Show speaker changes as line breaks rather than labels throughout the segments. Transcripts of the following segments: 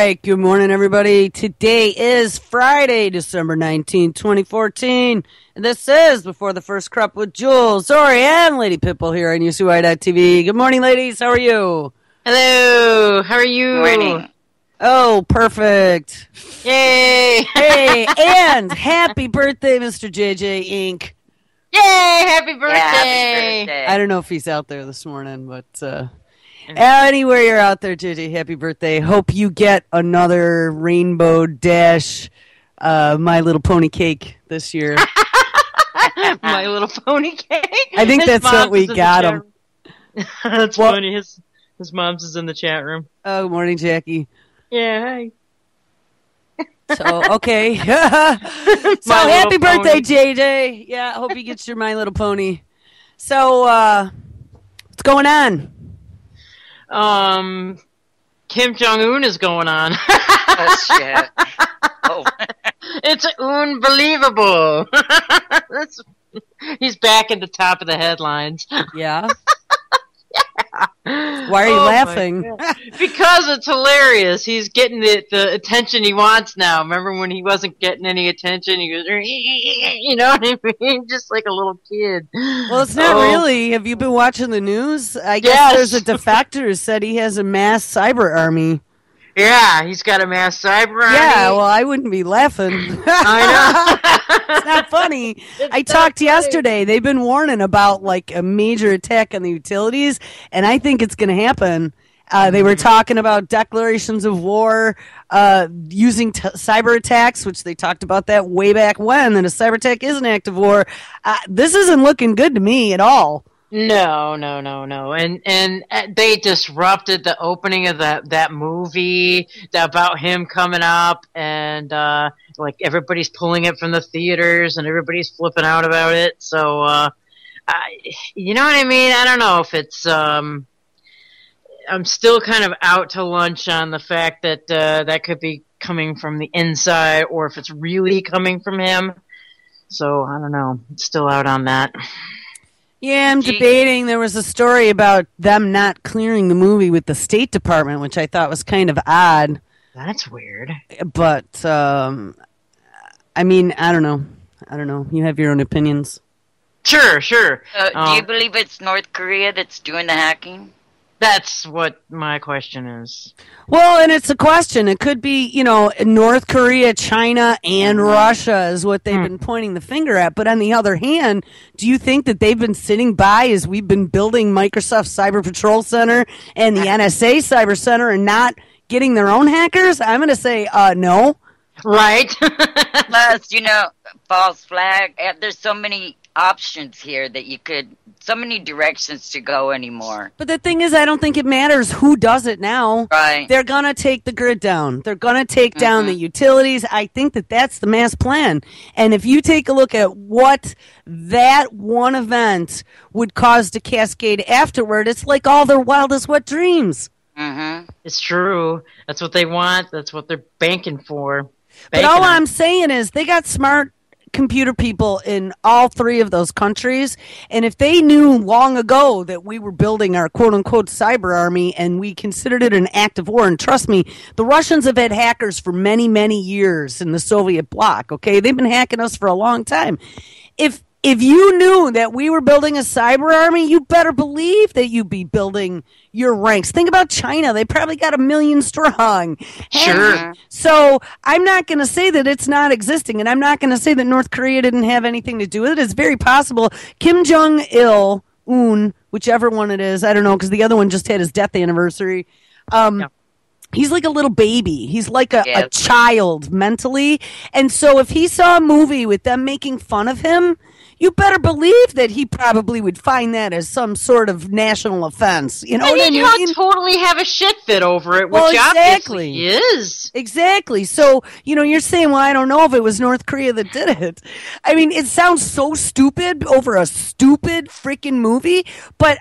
right. Good morning, everybody. Today is Friday, December 19th, 2014. And this is Before the First Crop with Jules, Zorie, and Lady Pitbull here on UCY.tv. Good morning, ladies. How are you?
Hello. How are you?
Morning.
Oh, perfect.
Yay.
Hey, and happy birthday, Mr. JJ Inc.
Yay. Happy birthday.
Yeah, happy birthday.
I don't know if he's out there this morning, but anywhere you're out there, JJ, happy birthday. Hope you get another Rainbow Dash My Little Pony cake this year.
My Little Pony cake?
I think that's what we got him.
That's funny. His mom's is in the chat room.
Oh, good morning, Jackie.
Yeah, hi.
So, okay. So, happy birthday, JJ. Yeah, I hope you get your My Little Pony. So, what's going on?
Kim Jong-un is going on.
Oh, shit. Oh.
It's unbelievable. He's back at the top of the headlines.
Yeah. Why are you laughing?
Because it's hilarious. He's getting the attention he wants now. Remember when he wasn't getting any attention? He goes, you know what I mean? Just like a little kid.
Well, it's not really. Have you been watching the news? I guess there's a defector who said he has a mass cyber army.
Yeah, he's got a mass cyber army.
Yeah, well, I wouldn't be laughing.
I know.
It's not funny. I talked yesterday. They've been warning about like a major attack on the utilities, and I think it's going to happen. They were talking about declarations of war using cyber attacks, which they talked about that way back when, that a cyber attack is an act of war. This isn't looking good to me at all.
No. And they disrupted the opening of that movie about him coming up, and like everybody's pulling it from the theaters and everybody's flipping out about it. So, you know what I mean? I don't know if it's, I'm still kind of out to lunch on the fact that that could be coming from the inside or if it's really coming from him. So, I don't know. It's still out on that.
Yeah, I'm debating. There was a story about them not clearing the movie with the State Department, which I thought was kind of odd.
That's weird.
But, I mean, I don't know. You have your own opinions.
Sure.
Do you believe it's North Korea that's doing the hacking?
That's what my question is.
Well, and it's a question. It could be, North Korea, China, and Russia is what they've been pointing the finger at. But on the other hand, do you think that they've been sitting by as we've been building Microsoft Cyber Patrol Center and the NSA Cyber Center and not getting their own hackers? I'm going to say no.
Right.
Plus, false flag. There's so many options here that so many directions to go anymore.
But the thing is, I don't think it matters who does it now.
Right.
They're going to take the grid down. They're going to take down the utilities. I think that that's the mass plan. And if you take a look at what that one event would cause to cascade afterward, it's like all their wildest wet dreams.
Mm-hmm.
It's true. That's what they want. That's what they're banking for.
But all I'm saying is they got smart computer people in all three of those countries, and if they knew long ago that we were building our quote-unquote cyber army and we considered it an act of war, and trust me, the Russians have had hackers for many, many years in the Soviet bloc, okay? They've been hacking us for a long time. If you knew that we were building a cyber army, you better believe that you'd be building your ranks. Think about China. They probably got 1 million strong.
Sure.
So I'm not going to say that it's not existing, and I'm not going to say that North Korea didn't have anything to do with it. It's very possible. Kim Jong-il, whichever one it is, I don't know, because the other one just had his death anniversary. He's like a little baby. He's like a child mentally. And so if he saw a movie with them making fun of him, you better believe that he probably would find that as some sort of national offense. You know what I mean?
He'll totally have a shit fit over it, which obviously he is.
Exactly. So, you're saying, well, I don't know if it was North Korea that did it. I mean, it sounds so stupid over a stupid freaking movie, but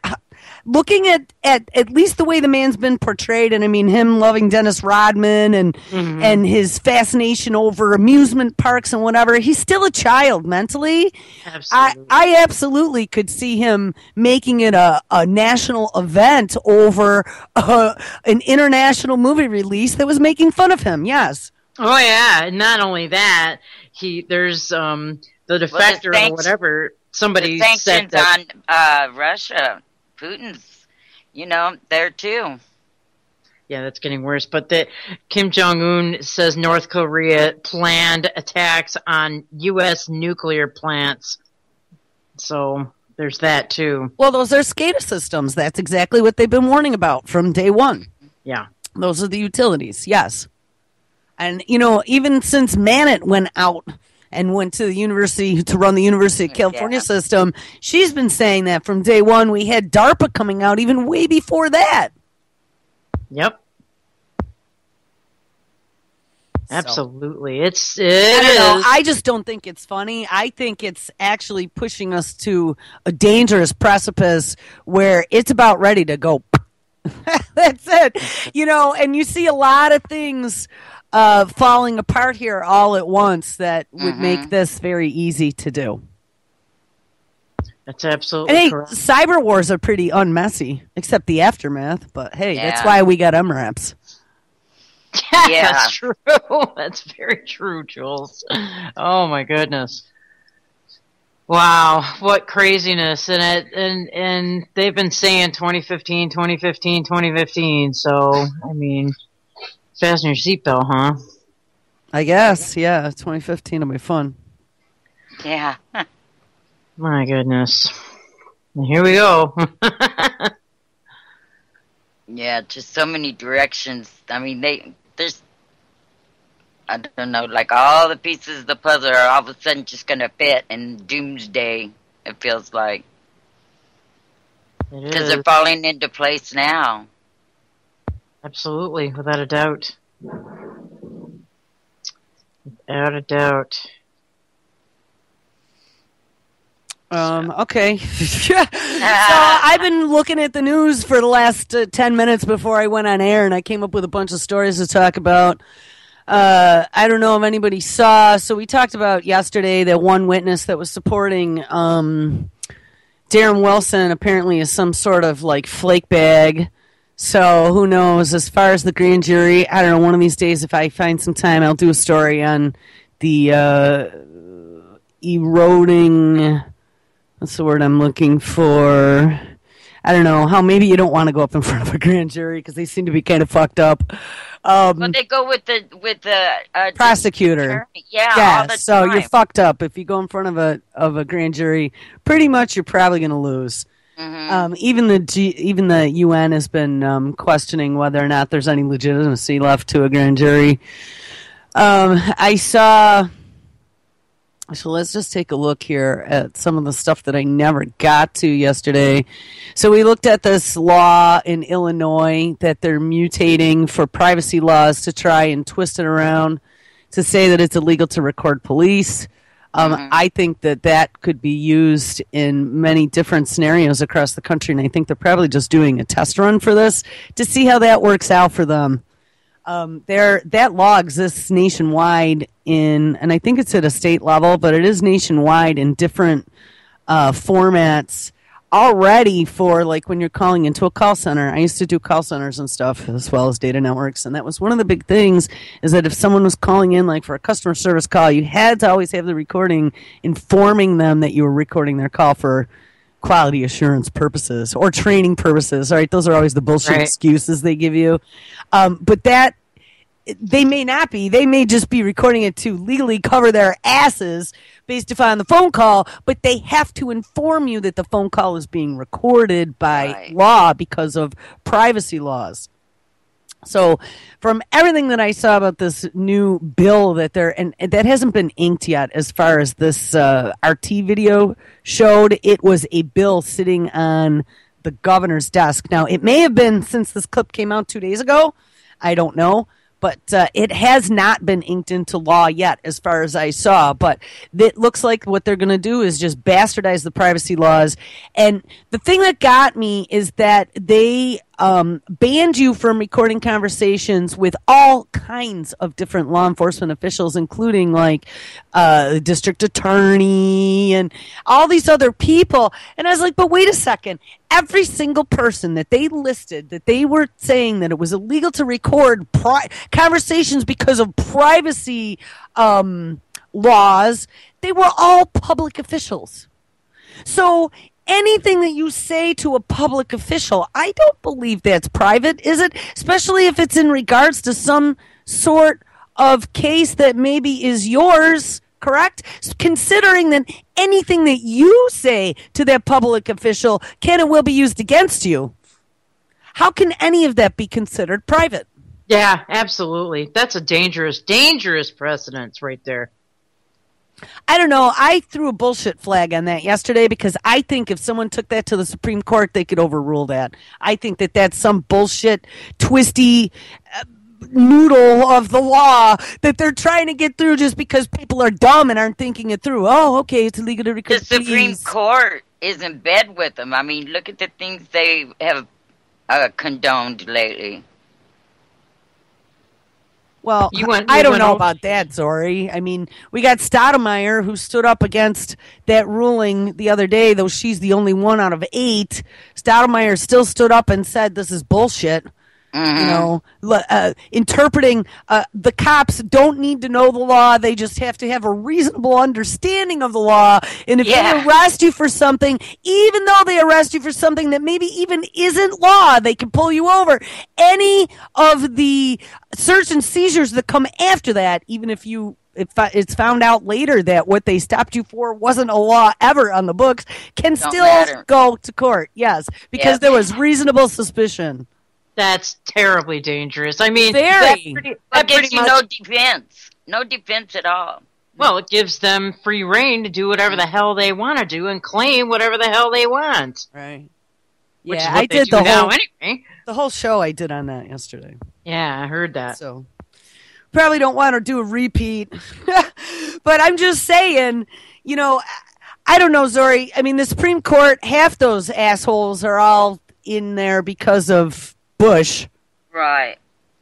looking at least the way the man's been portrayed, and I mean him loving Dennis Rodman and his fascination over amusement parks and whatever, he's still a child mentally.
Absolutely.
I absolutely could see him making it a national event over an international movie release that was making fun of him. Yes.
Oh yeah, not only that, there's the defector or whatever. Somebody
the sanctions
said that,
on Russia, Putin's, there too.
Yeah, that's getting worse. But Kim Jong-un says North Korea planned attacks on U.S. nuclear plants. So there's that too.
Well, those are SCADA systems. That's exactly what they've been warning about from day one.
Yeah.
Those are the utilities, yes. And, even since Manet went out and went to the university to run the University of California system, she's been saying that from day one. We had DARPA coming out even way before that.
Yep. Absolutely.
I don't know. I just don't think it's funny. I think it's actually pushing us to a dangerous precipice where it's about ready to go. That's it. And you see a lot of things falling apart here all at once that would make this very easy to do.
That's absolutely
and
correct.
Cyber wars are pretty unmessy, except the aftermath. But hey, that's why we got MRAPs.
Yeah, that's true. That's very true, Jules. Oh my goodness. Wow, what craziness. And they've been saying 2015, 2015, 2015. So, I mean, fasten your seatbelt, huh?
I guess, yeah. 2015 will be fun.
Yeah.
My goodness. And here we go.
Yeah, just so many directions. I mean, there's, I don't know, like all the pieces of the puzzle are all of a sudden just going to fit in doomsday, it feels like. Because they're falling into place now.
Absolutely, without a doubt. Without a doubt.
Okay. So I've been looking at the news for the last 10 minutes before I went on air, and I came up with a bunch of stories to talk about. I don't know if anybody saw. So we talked about yesterday that one witness that was supporting Darren Wilson apparently is some sort of like flake bag. So who knows? As far as the grand jury, I don't know. One of these days, if I find some time, I'll do a story on the eroding. What's the word I'm looking for? I don't know, how maybe you don't want to go up in front of a grand jury because they seem to be kind of fucked up.
But they go with the
prosecutor.
Yeah, all the
so
time.
You're fucked up if you go in front of a grand jury. Pretty much, you're probably going to lose. Mm-hmm. Even the UN has been questioning whether or not there's any legitimacy left to a grand jury. I saw. So let's just take a look here at some of the stuff that I never got to yesterday. So we looked at this law in Illinois that they're mutating for privacy laws to try and twist it around to say that it's illegal to record police. I think that could be used in many different scenarios across the country, and I think they're probably just doing a test run for this to see how that works out for them. That law exists nationwide and I think it's at a state level, but it is nationwide in different formats already for like when you're calling into a call center. I used to do call centers and stuff as well as data networks, and that was one of the big things is that if someone was calling in like for a customer service call, you had to always have the recording informing them that you were recording their call for quality assurance purposes or training purposes. All right, those are always the bullshit excuses they give you. But that they may not be. They may just be recording it to legally cover their asses based upon the phone call, but they have to inform you that the phone call is being recorded by law because of privacy laws. So from everything that I saw about this new bill that and that hasn't been inked yet as far as this RT video showed, it was a bill sitting on the governor's desk. Now, it may have been since this clip came out 2 days ago. I don't know. But it has not been inked into law yet, as far as I saw. But it looks like what they're going to do is just bastardize the privacy laws. And the thing that got me is that they banned you from recording conversations with all kinds of different law enforcement officials, including like the district attorney and all these other people. And I was like, but wait a second. Every single person that they listed that they were saying that it was illegal to record conversations because of privacy laws, they were all public officials. So anything that you say to a public official, I don't believe that's private, is it? Especially if it's in regards to some sort of case that maybe is yours, correct? Considering that anything that you say to that public official can and will be used against you. How can any of that be considered private?
Yeah, absolutely. That's a dangerous, dangerous precedence right there.
I don't know. I threw a bullshit flag on that yesterday because I think if someone took that to the Supreme Court, they could overrule that. I think that that's some bullshit, twisty noodle of the law that they're trying to get through just because people are dumb and aren't thinking it through. Oh, okay, it's illegal to record.
The Supreme Court is in bed with them. I mean, look at the things they have condoned lately.
Well, I don't know about that, Zorie. I mean, we got Stoudemire who stood up against that ruling the other day, though she's the only one out of 8. Stoudemire still stood up and said this is bullshit. You know, interpreting the cops don't need to know the law. They just have to have a reasonable understanding of the law. And if they arrest you for something, even though they arrest you for something that maybe even isn't law, they can pull you over. Any of the search and seizures that come after that, even if it's found out later that what they stopped you for wasn't a law ever on the books, can still go to court. Yes, because there was reasonable suspicion.
That's terribly dangerous. I mean,
that gives you no defense. No defense at all.
Well, it gives them free reign to do whatever the hell they want to do and claim whatever the hell they want.
Right.
Which is what I did anyway.
The whole show I did on that yesterday.
Yeah, I heard that.
So probably don't want to do a repeat. But I'm just saying, you know, I don't know, Zorie. I mean, the Supreme Court, half those assholes are all in there because of Bush.
Right.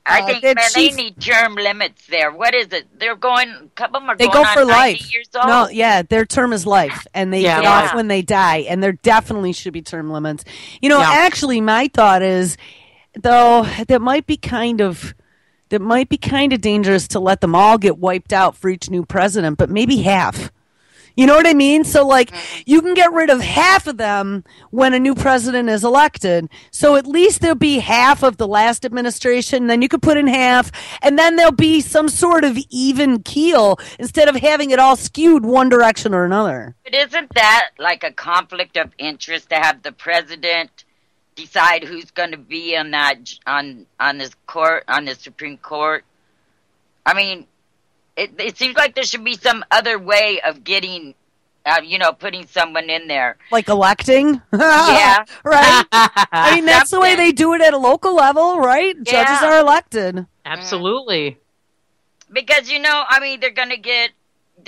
I think, man, they need term limits there. What is it? They're going, a couple of them are going
go for
on 90
life.
Years old.
No, yeah, their term is life, and they get off when they die, and there definitely should be term limits. You know, actually, my thought is, though, that might be kind of dangerous to let them all get wiped out for each new president, but maybe half. You know what I mean? So, like, you can get rid of half of them when a new president is elected. So at least there'll be half of the last administration. Then you could put in half, and then there'll be some sort of even keel instead of having it all skewed one direction or another.
But isn't that like a conflict of interest to have the president decide who's going to be on that on this court, on the Supreme Court? I mean, It seems like there should be some other way of getting, putting someone in there.
Like electing?
Yeah.
Right? I mean, that's the way they do it at a local level, right?
Yeah.
Judges are elected.
Absolutely.
Because, they're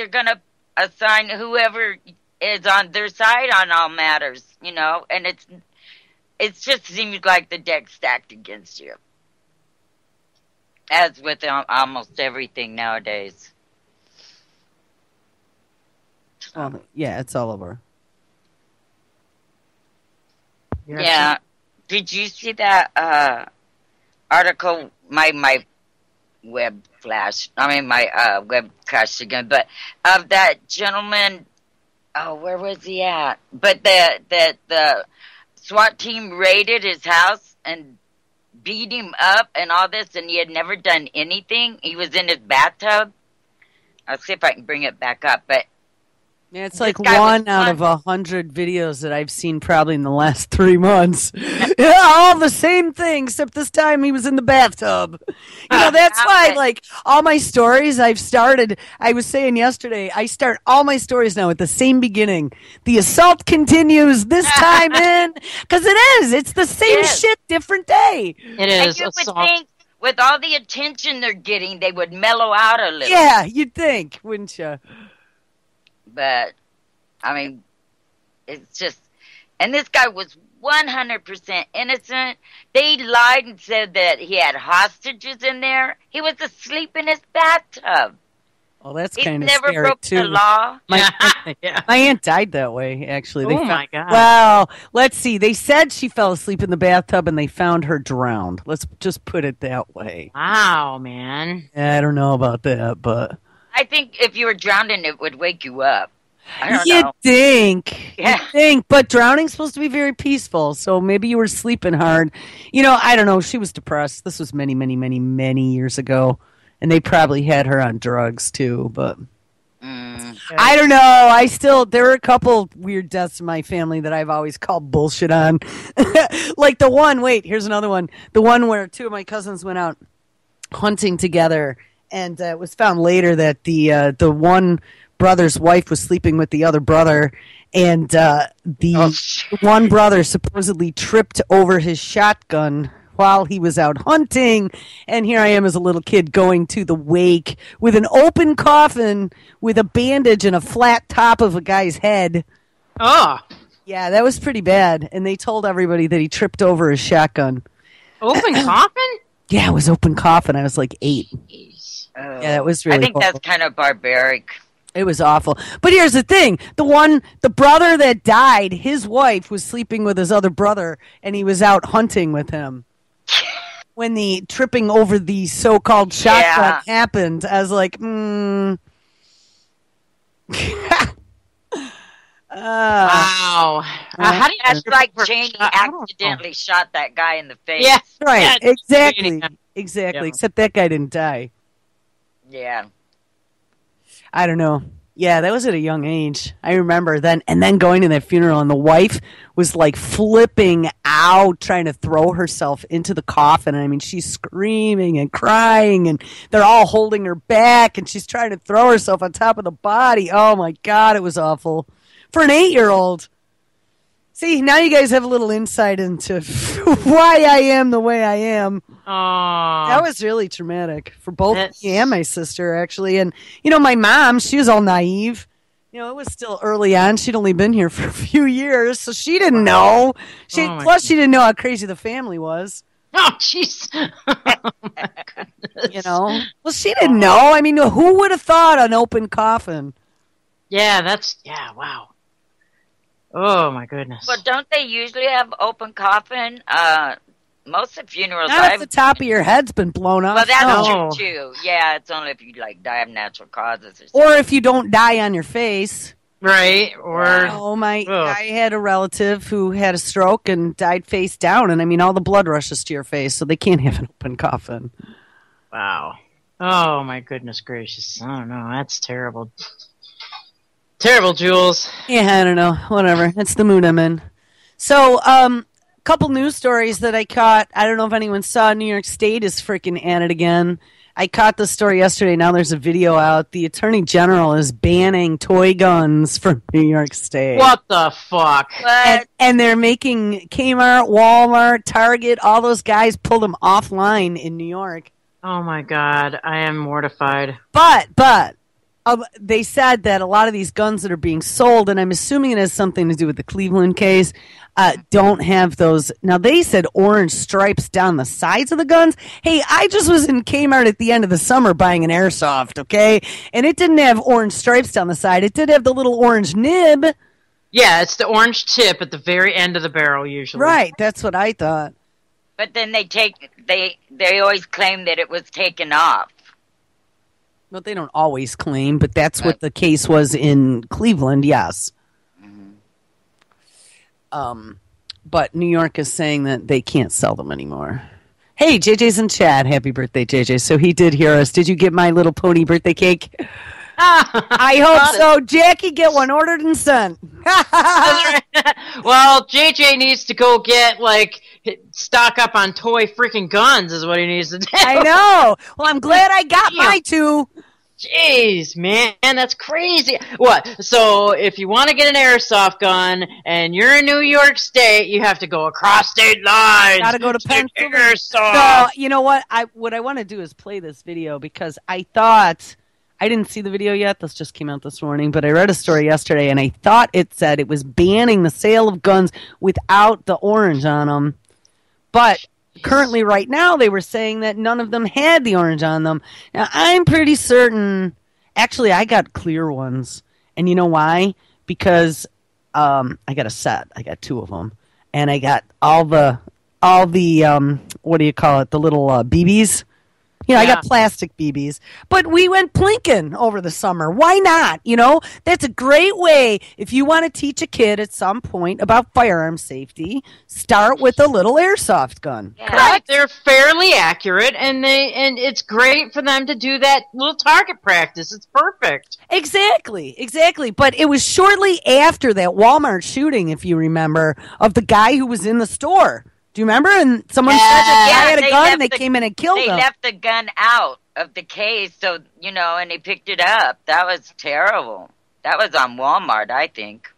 going to assign whoever is on their side on all matters, and it just seems like the deck's stacked against you. As with almost everything nowadays.
Yeah, it's all over.
Yeah. Did you see that article? My web flashed. My web crashed again. But of that gentleman, where was he at? But the SWAT team raided his house and beat him up and all this, and he had never done anything. He was in his bathtub. I'll see if I can bring it back up, but
yeah, it's like one out of 100 videos that I've seen probably in the last 3 months. Yeah, all the same thing, except this time he was in the bathtub. That's why, like, all my stories I was saying yesterday, I start all my stories now at the same beginning. The assault continues this time in, because it is. It's the same shit, different day.
It is.
And you would think with all the attention they're getting, they would mellow out a little.
Yeah, you'd think, wouldn't you?
But, I mean, it's just... And this guy was 100% innocent. They lied and said that he had hostages in there. He was asleep in his bathtub.
Well, that's
He
kind of
never
scary,
broke
too.
the law.
My aunt died that way, actually. My God. Well, let's see. They said she fell asleep in the bathtub and they found her drowned. Let's just put it that way.
Wow, man.
I don't know about that, but...
I think if you were drowning, it would wake you up. I don't
You'd
know.
think.
Yeah.
You'd think. But drowning's supposed to be very peaceful, so maybe you were sleeping hard. You know, I don't know. She was depressed. This was many, many, many, many years ago. And they probably had her on drugs, too, but... I don't know. There are a couple weird deaths in my family that I've always called bullshit on. Like the one, here's another one. The one where two of my cousins went out hunting together, and it was found later that the one brother's wife was sleeping with the other brother, and the one brother supposedly tripped over his shotgun while he was out hunting, and here I am as a little kid going to the wake with an open coffin with a bandage and a flat top of a guy's head.
Oh.
Yeah, that was pretty bad, and they told everybody that he tripped over his shotgun.
Open coffin?
Yeah, it was open coffin. I was like 8. Yeah, that was really
I think
horrible.
that's kind of barbaric.
It was awful. But here's the thing. The brother that died, his wife was sleeping with his other brother, and he was out hunting with him. When the tripping over the so-called shotgun happened, I was like,
Wow.
How do you That's like Janie accidentally shot that guy in the face.
Yeah.
right,
Yeah,
exactly.
yeah.
Exactly. Except that guy didn't die.
Yeah.
I don't know. Yeah, that was at a young age. I remember then going to that funeral, and the wife was like flipping out, trying to throw herself into the coffin. I mean, she's screaming and crying, and they're all holding her back, and she's trying to throw herself on top of the body. Oh my God, it was awful. For an 8-year-old. See, now you guys have a little insight into why I am the way I am.
Aww.
That was really traumatic for both me and my sister, actually. And, my mom, she was all naive. It was still early on. She'd only been here for a few years, so she didn't know. Plus, she didn't know how crazy the family was.
Oh, jeez. Oh, my goodness.
Well, she didn't know. I mean, who would have thought an open coffin?
Yeah, wow. Oh, my goodness.
But don't they usually have open coffin? Most of the funerals
Not if the top of your head's been blown off.
Well, that's
No.
true, too. Yeah, it's only if you, die of natural causes or something.
Or if you don't die on your face.
Right, or...
I had a relative who had a stroke and died face down, and I mean, all the blood rushes to your face, so they can't have an open coffin.
Wow. Oh, my goodness gracious. I don't know. That's terrible. Terrible, Jules.
Yeah, I don't know. Whatever. That's the mood I'm in. So, couple news stories that I caught. I don't know if anyone saw. New York State is freaking at it again. I caught the story yesterday. Now there's a video out. The Attorney General is banning toy guns from New York State.
What the fuck?
And they're making Kmart, Walmart, Target, all those guys pull them offline in New York.
Oh, my God. I am mortified.
But they said that a lot of these guns that are being sold, and I'm assuming it has something to do with the Cleveland case, don't have those. Now, they said orange stripes down the sides of the guns. Hey, I just was in Kmart at the end of the summer buying an airsoft, okay? And it didn't have orange stripes down the side. It did have the little orange nib.
Yeah, it's the orange tip at the very end of the barrel, usually.
Right, that's what I thought.
But then they always claim that it was taken off.
Well, they don't always claim, but that's what the case was in Cleveland, yes. Mm-hmm. But New York is saying that they can't sell them anymore. Hey, JJ's in chat. Happy birthday, JJ. So he did hear us. Did you get My Little Pony birthday cake? I hope so. Jackie, get one ordered and sent.
Well, JJ needs to go get, stock up on toy freaking guns is what he needs to do.
I know. Well, I'm glad I got my two.
Jeez, man, that's crazy. What? So if you want to get an airsoft gun and you're in New York State, you have to go across state lines.
Got to go to Pennsylvania.
Airsoft.
No, you know what? What I want to do is play this video because I thought I didn't see the video yet. This just came out this morning, but I read a story yesterday and I thought it said it was banning the sale of guns without the orange on them. But currently, right now, they were saying that none of them had the orange on them. Now, I'm pretty certain. Actually, I got clear ones, and you know why? Because I got a set. I got 2 of them, and I got all the what do you call it? The little BBs. You know, I got plastic BBs, but we went plinking over the summer. Why not? You know, that's a great way. If you want to teach a kid at some point about firearm safety, start with a little airsoft gun.
Yeah.
Right, they're fairly accurate, and it's great for them to do that little target practice. It's perfect.
Exactly. But it was shortly after that Walmart shooting, if you remember, of the guy who was in the store. Do you remember? And someone said that guy had a gun and they came in and killed him.
They left the gun out of the case, so, you know, and he picked it up. That was terrible. That was on Walmart, I think.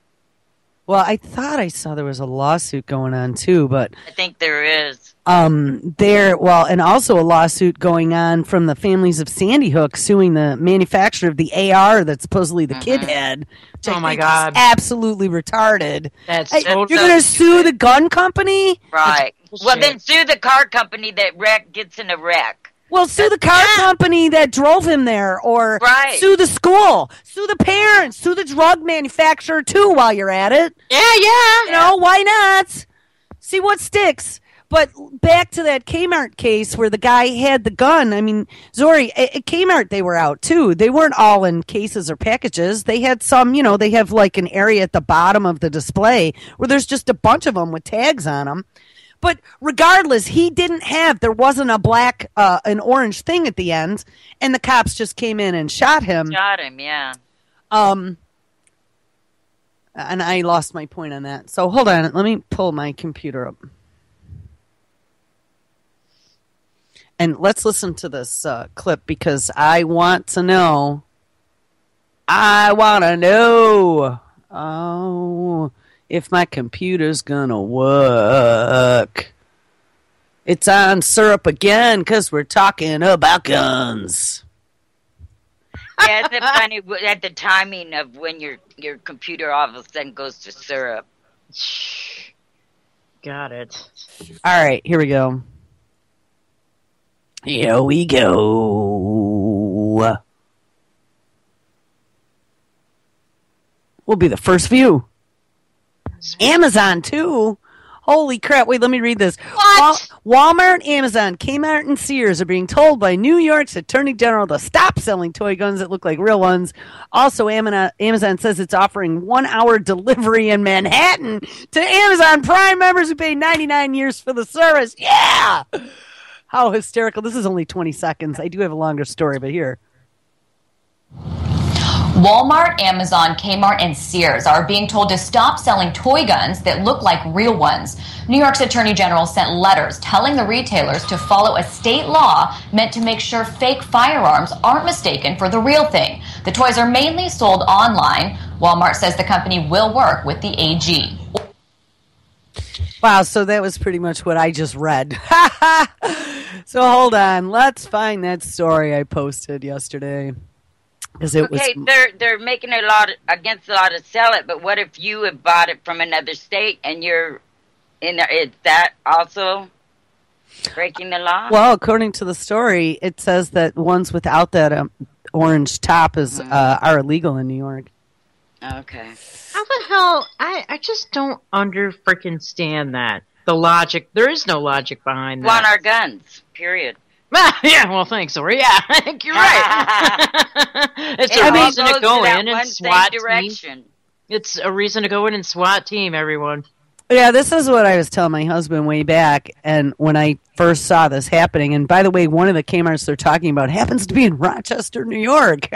Well, I thought I saw there was a lawsuit going on too, but
I think there is.
And also a lawsuit going on from the families of Sandy Hook suing the manufacturer of the AR that supposedly the kid had.
Oh my God.
Absolutely retarded.
That's
you're going to sue the gun company?
Right. Well, then sue the car company that gets in a wreck.
Well, sue the car company that drove him there, or sue the school, sue the parents, sue the drug manufacturer too while you're at it.
Yeah.
You know, why not? See what sticks. But back to that Kmart case where the guy had the gun. I mean, Zorie, at Kmart they were out too. They weren't all in cases or packages. They had some, you know, they have like an area at the bottom of the display where there's just a bunch of them with tags on them. But regardless, there wasn't a black, an orange thing at the end, and the cops just came in and shot him.
Yeah.
And I lost my point on that. So hold on, let me pull my computer up. And let's listen to this clip because I want to know. If my computer's gonna work. It's on syrup again because we're talking about guns.
Yeah, it's funny at the timing of when your computer all of a sudden goes to syrup.
Got it.
All right, here we go. Here we go. We'll be the first view. Amazon, too. Holy crap. Wait, let me read this.
What?
Walmart, Amazon, Kmart, and Sears are being told by New York's Attorney General to stop selling toy guns that look like real ones. Also, Amazon says it's offering 1-hour delivery in Manhattan to Amazon Prime members who pay 99 years for the service. Yeah! How hysterical. This is only 20 seconds. I do have a longer story, but here.
Walmart, Amazon, Kmart, and Sears are being told to stop selling toy guns that look like real ones. New York's Attorney General sent letters telling the retailers to follow a state law meant to make sure fake firearms aren't mistaken for the real thing. The toys are mainly sold online. Walmart says the company will work with the AG.
Wow, so that was pretty much what I just read. So hold on. Let's find that story I posted yesterday.
They're making a lot against the law to sell it, but what if you have bought it from another state and you're in there? Is that also breaking the law?
Well, according to the story, it says that ones without that orange top are illegal in New York.
Okay.
How the hell? I just don't freaking that. The logic. There is no logic behind that.
Want our guns, period.
Yeah, well, thanks, Zorie. Yeah, I think you're right. It's a reason to go in and SWAT team. It's a reason to go in and SWAT team, everyone.
Yeah, this is what I was telling my husband way back, and when I first saw this happening. And by the way, one of the Kmarts they're talking about happens to be in Rochester, New York.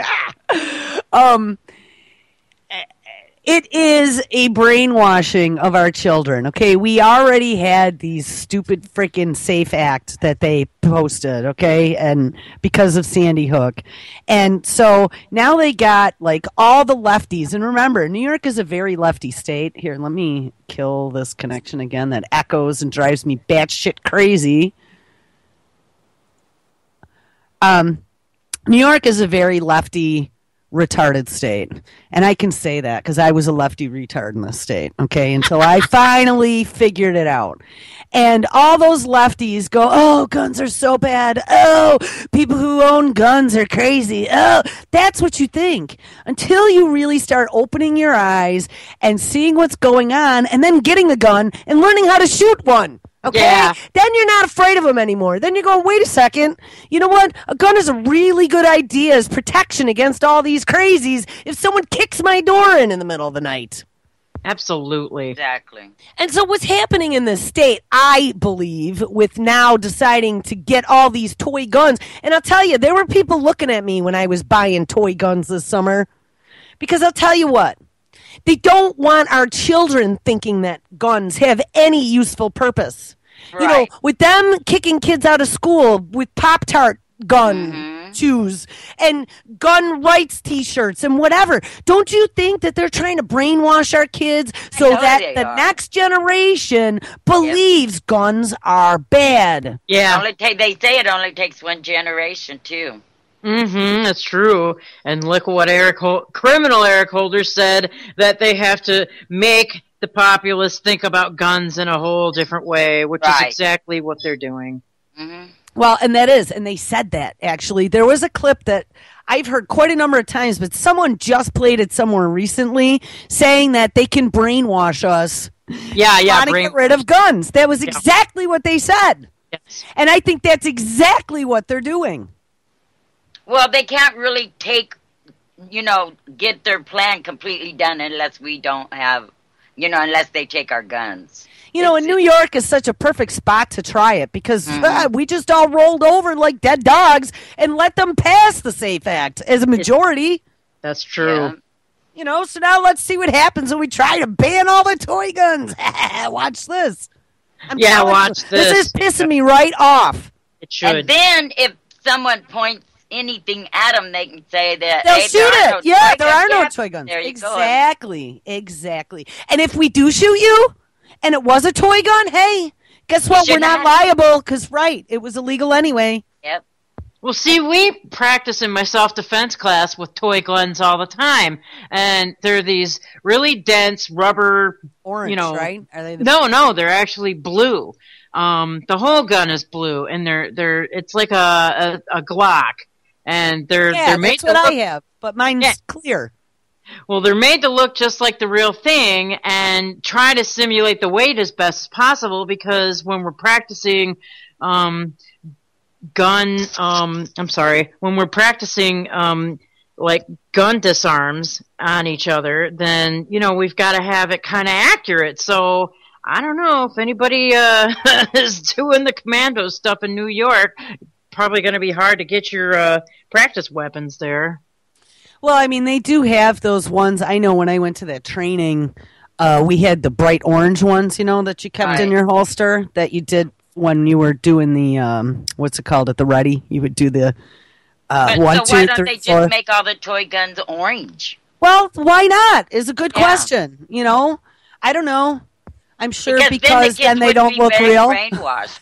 It is a brainwashing of our children. Okay, we already had these stupid freaking Safe Act that they posted, okay, and because of Sandy Hook. And so now they got like all the lefties. And remember, New York is a very lefty state. Here, let me kill this connection again that echoes and drives me batshit crazy. New York is a very lefty retarded state. And I can say that because I was a lefty retard in this state, okay, until I finally figured it out. And all those lefties go, oh, guns are so bad. Oh, people who own guns are crazy. Oh, that's what you think. Until you really start opening your eyes and seeing what's going on and then getting a gun and learning how to shoot one. Okay?
Yeah.
Then you're not afraid of them anymore. Then you go, wait a second. You know what? A gun is a really good idea as protection against all these crazies if someone kicks my door in the middle of the night.
Absolutely.
Exactly.
And so what's happening in this state, I believe, with now deciding to get all these toy guns, and I'll tell you, there were people looking at me when I was buying toy guns this summer, because I'll tell you what, they don't want our children thinking that guns have any useful purpose.
Right.
You know, with them kicking kids out of school with Pop-Tart gun shoes and gun rights T-shirts and whatever. Don't you think that they're trying to brainwash our kids so that the next generation believes guns are bad?
Yeah.
They say it only takes one generation, too.
That's true. And look what criminal Eric Holder said, that they have to make the populace think about guns in a whole different way, which is exactly what they're doing.
Well, and they said that, actually. There was a clip that I've heard quite a number of times, but someone just played it somewhere recently saying that they can brainwash us.
Yeah.
To get rid of guns. That was exactly what they said.
Yes.
And I think that's exactly what they're doing.
Well, they can't really get their plan completely done unless we don't have, unless they take our guns.
And New York is such a perfect spot to try it because we just all rolled over like dead dogs and let them pass the SAFE Act as a majority.
That's true.
Yeah.
So now let's see what happens when we try to ban all the toy guns. Watch this.
Watch this.
This is pissing me right off.
It should.
And then if someone points anything at them, they can say that
they'll shoot it. There are no toy guns.
There you
exactly. And if we do shoot you, and it was a toy gun, hey, guess what? We're not liable because it was illegal anyway.
Yep.
Well, see, we practice in my self-defense class with toy guns all the time, and they're these really dense rubber,
orange, right? Are they?
No, they're actually blue. The whole gun is blue, and it's like a Glock. And they're made
that's what I have, but mine's clear.
Well, they're made to look just like the real thing and try to simulate the weight as best as possible because when we're practicing when we're practicing like gun disarms on each other, then we've got to have it kind of accurate. So I don't know if anybody is doing the commando stuff in New York. Probably going to be hard to get your practice weapons there.
Well, I mean, they do have those ones. I know when I went to that training, we had the bright orange ones, that you kept in your holster that you did when you were doing the, what's it called, at the ready? You would do the 1, 2, 3, 4.
So why don't they just make all the toy guns orange?
Well, why not? Is a good question. I don't know. I'm sure because then they don't look real.
Brainwashed.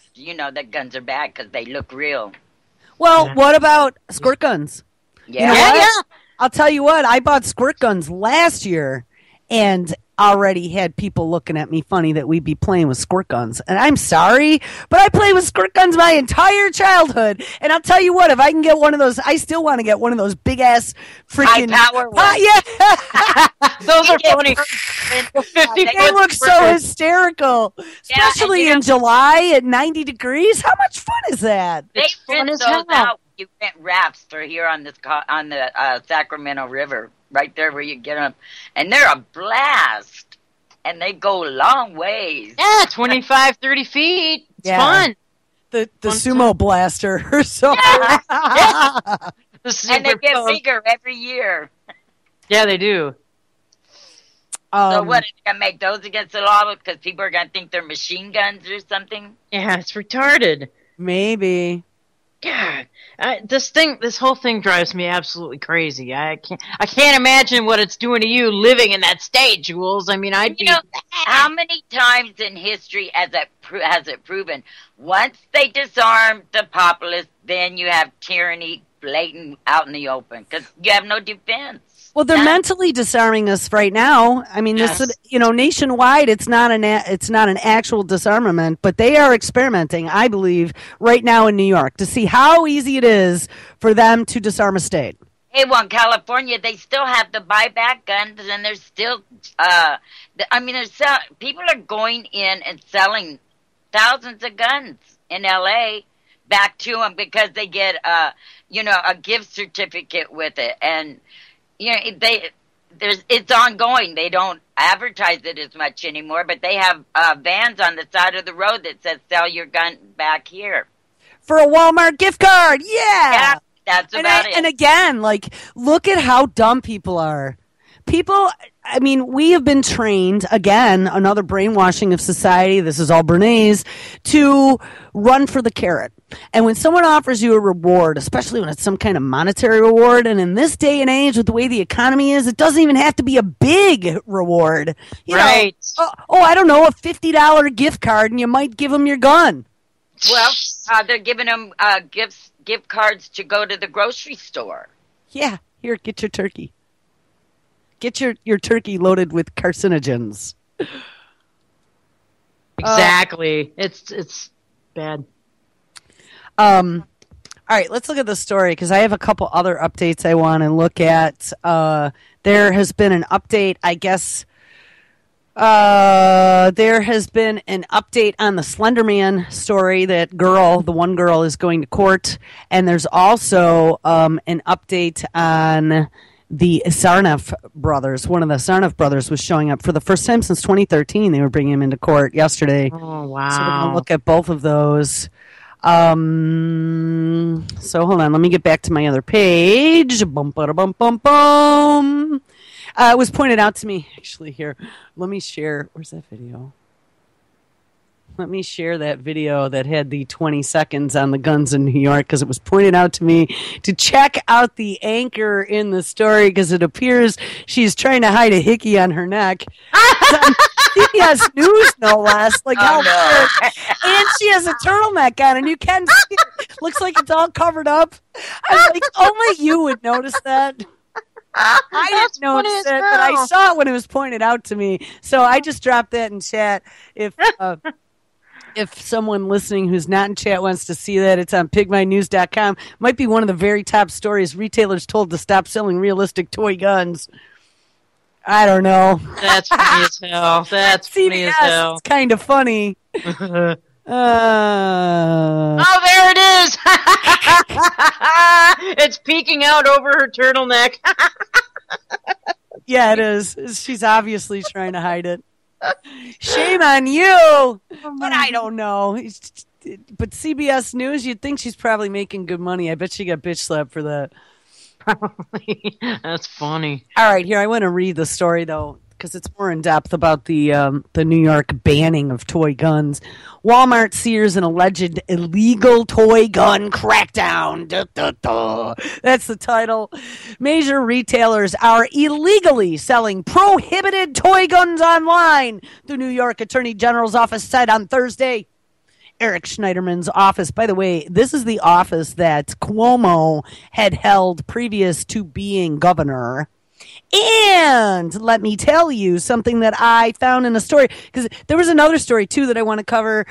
That guns are bad because they look real.
Well, what about squirt guns?
Yeah.
I'll tell you what. I bought squirt guns last year and already had people looking at me funny that we'd be playing with squirt guns. And I'm sorry, but I played with squirt guns my entire childhood. And I'll tell you what, if I can get one of those, I still want to get one of those big-ass freaking...
high-power ones.
Those are funny.
They look so hysterical. Especially in July at 90 degrees. How much fun is that?
They print those out. You rent rafts for here on the Sacramento River. Right there where you get them. And they're a blast. And they go long ways.
Yeah, 25, 30 feet. It's fun.
The sumo blaster. So
and they get bigger every year.
Yeah, they do.
So what, are they going to make those against the law because people are going to think they're machine guns or something?
Yeah, it's retarded.
Maybe.
God, this whole thing drives me absolutely crazy. I can't imagine what it's doing to you living in that state, Jules. I mean,
how many times in history has it proven once they disarm the populace, then you have tyranny blatant out in the open because you have no defense.
Well, they're mentally disarming us right now. I mean, this, nationwide, it's not an actual disarmament, but they are experimenting, I believe, right now in New York to see how easy it is for them to disarm a state.
Hey, well, in California, they still have the buyback guns, and there's still, people are going in and selling thousands of guns in L.A. back to them because they get, a gift certificate with it, and it's ongoing. They don't advertise it as much anymore, but they have vans on the side of the road that says "Sell your gun back here"
for a Walmart gift card. Yeah,
that's about it.
And again, look at how dumb people are. People, I mean, we have been trained, again, another brainwashing of society, this is all Bernays, to run for the carrot. And when someone offers you a reward, especially when it's some kind of monetary reward, and in this day and age with the way the economy is, it doesn't even have to be a big reward.
Right.
I don't know, a $50 gift card, and you might give them your gun.
Well, they're giving them gift cards to go to the grocery store.
Yeah, here, get your turkey. Get your turkey loaded with carcinogens.
Exactly. It's bad.
All right, let's look at the story because I have a couple other updates I want to look at. There has been an update, I guess. There has been an update on the Slender Man story. The one girl is going to court. And there's also an update on the Sarnoff brothers. One of the Sarnoff brothers was showing up for the first time since 2013. They were bringing him into court yesterday.
Oh, wow.
So we're going to look at both of those. So hold on. Let me get back to my other page. Bum, ba, bum, bum, bum. It was pointed out to me, actually, here. Let me share. Where's that video? Let me share that video that had the 20 seconds on the guns in New York because it was pointed out to me to check out the anchor in the story because it appears she's trying to hide a hickey on her neck. CBS News, no less. And she has a turtleneck on, and you can see it. Looks like it's all covered up. I was like, only you would notice that. I didn't notice it, but I saw it when it was pointed out to me. So I just dropped that in chat. If someone listening who's not in chat wants to see that, it's on pigmynews.com. Might be one of the very top stories. Retailers told to stop selling realistic toy guns. I don't know.
That's funny as hell. That's funny as hell.
It's kind of funny.
Oh, there it is! It's peeking out over her turtleneck.
Yeah, it is. She's obviously trying to hide it. Shame on you! But I don't know. But CBS News, you'd think she's probably making good money. I bet she got bitch slapped for that.
Probably. That's funny.
All right, here, I want to read the story, though, because it's more in depth about the New York banning of toy guns. Walmart sears an alleged illegal toy gun crackdown. Da, da, da. That's the title. Major retailers are illegally selling prohibited toy guns online, the New York Attorney General's office said on Thursday. Eric Schneiderman's office. By the way, this is the office that Cuomo had held previous to being governor. And let me tell you something that I found in a story, because there was another story, too, that I want to cover.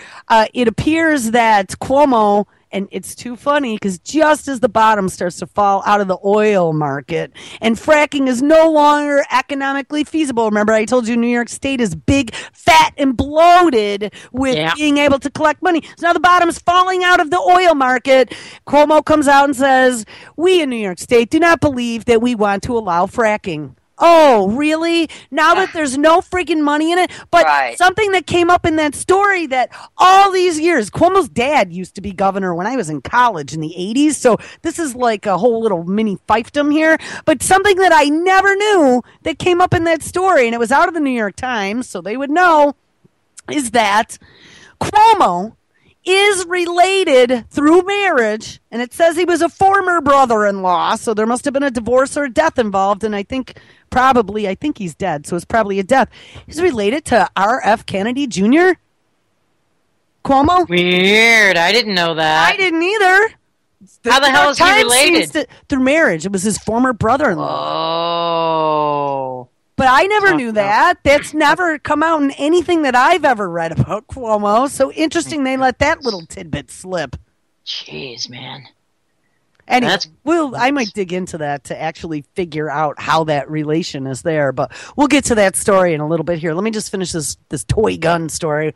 It appears that Cuomo, and it's too funny, because just as the bottom starts to fall out of the oil market, and fracking is no longer economically feasible. Remember, I told you New York State is big, fat, and bloated with being able to collect money. So now the bottom's falling out of the oil market. Cuomo comes out and says, we in New York State do not believe that we want to allow fracking. Oh, really? Now that there's no freaking money in it? But something that came up in that story that all these years, Cuomo's dad used to be governor when I was in college in the 80s. So this is like a whole little mini fiefdom here. But something that I never knew that came up in that story, and it was out of the New York Times, so they would know, is that Cuomo is related through marriage, and it says he was a former brother-in-law, so there must have been a divorce or a death involved, and I think he's dead, so it's probably a death. He's related to R.F. Kennedy Jr.? Cuomo?
Weird. I didn't know that.
I didn't either.
How the hell is he related?
Through marriage. It was his former brother-in-law.
Oh.
But I never knew that. That's never come out in anything that I've ever read about Cuomo. So interesting they let that little tidbit slip.
Jeez, man.
Anyway, I might dig into that to actually figure out how that relation is there. But we'll get to that story in a little bit here. Let me just finish this toy gun story.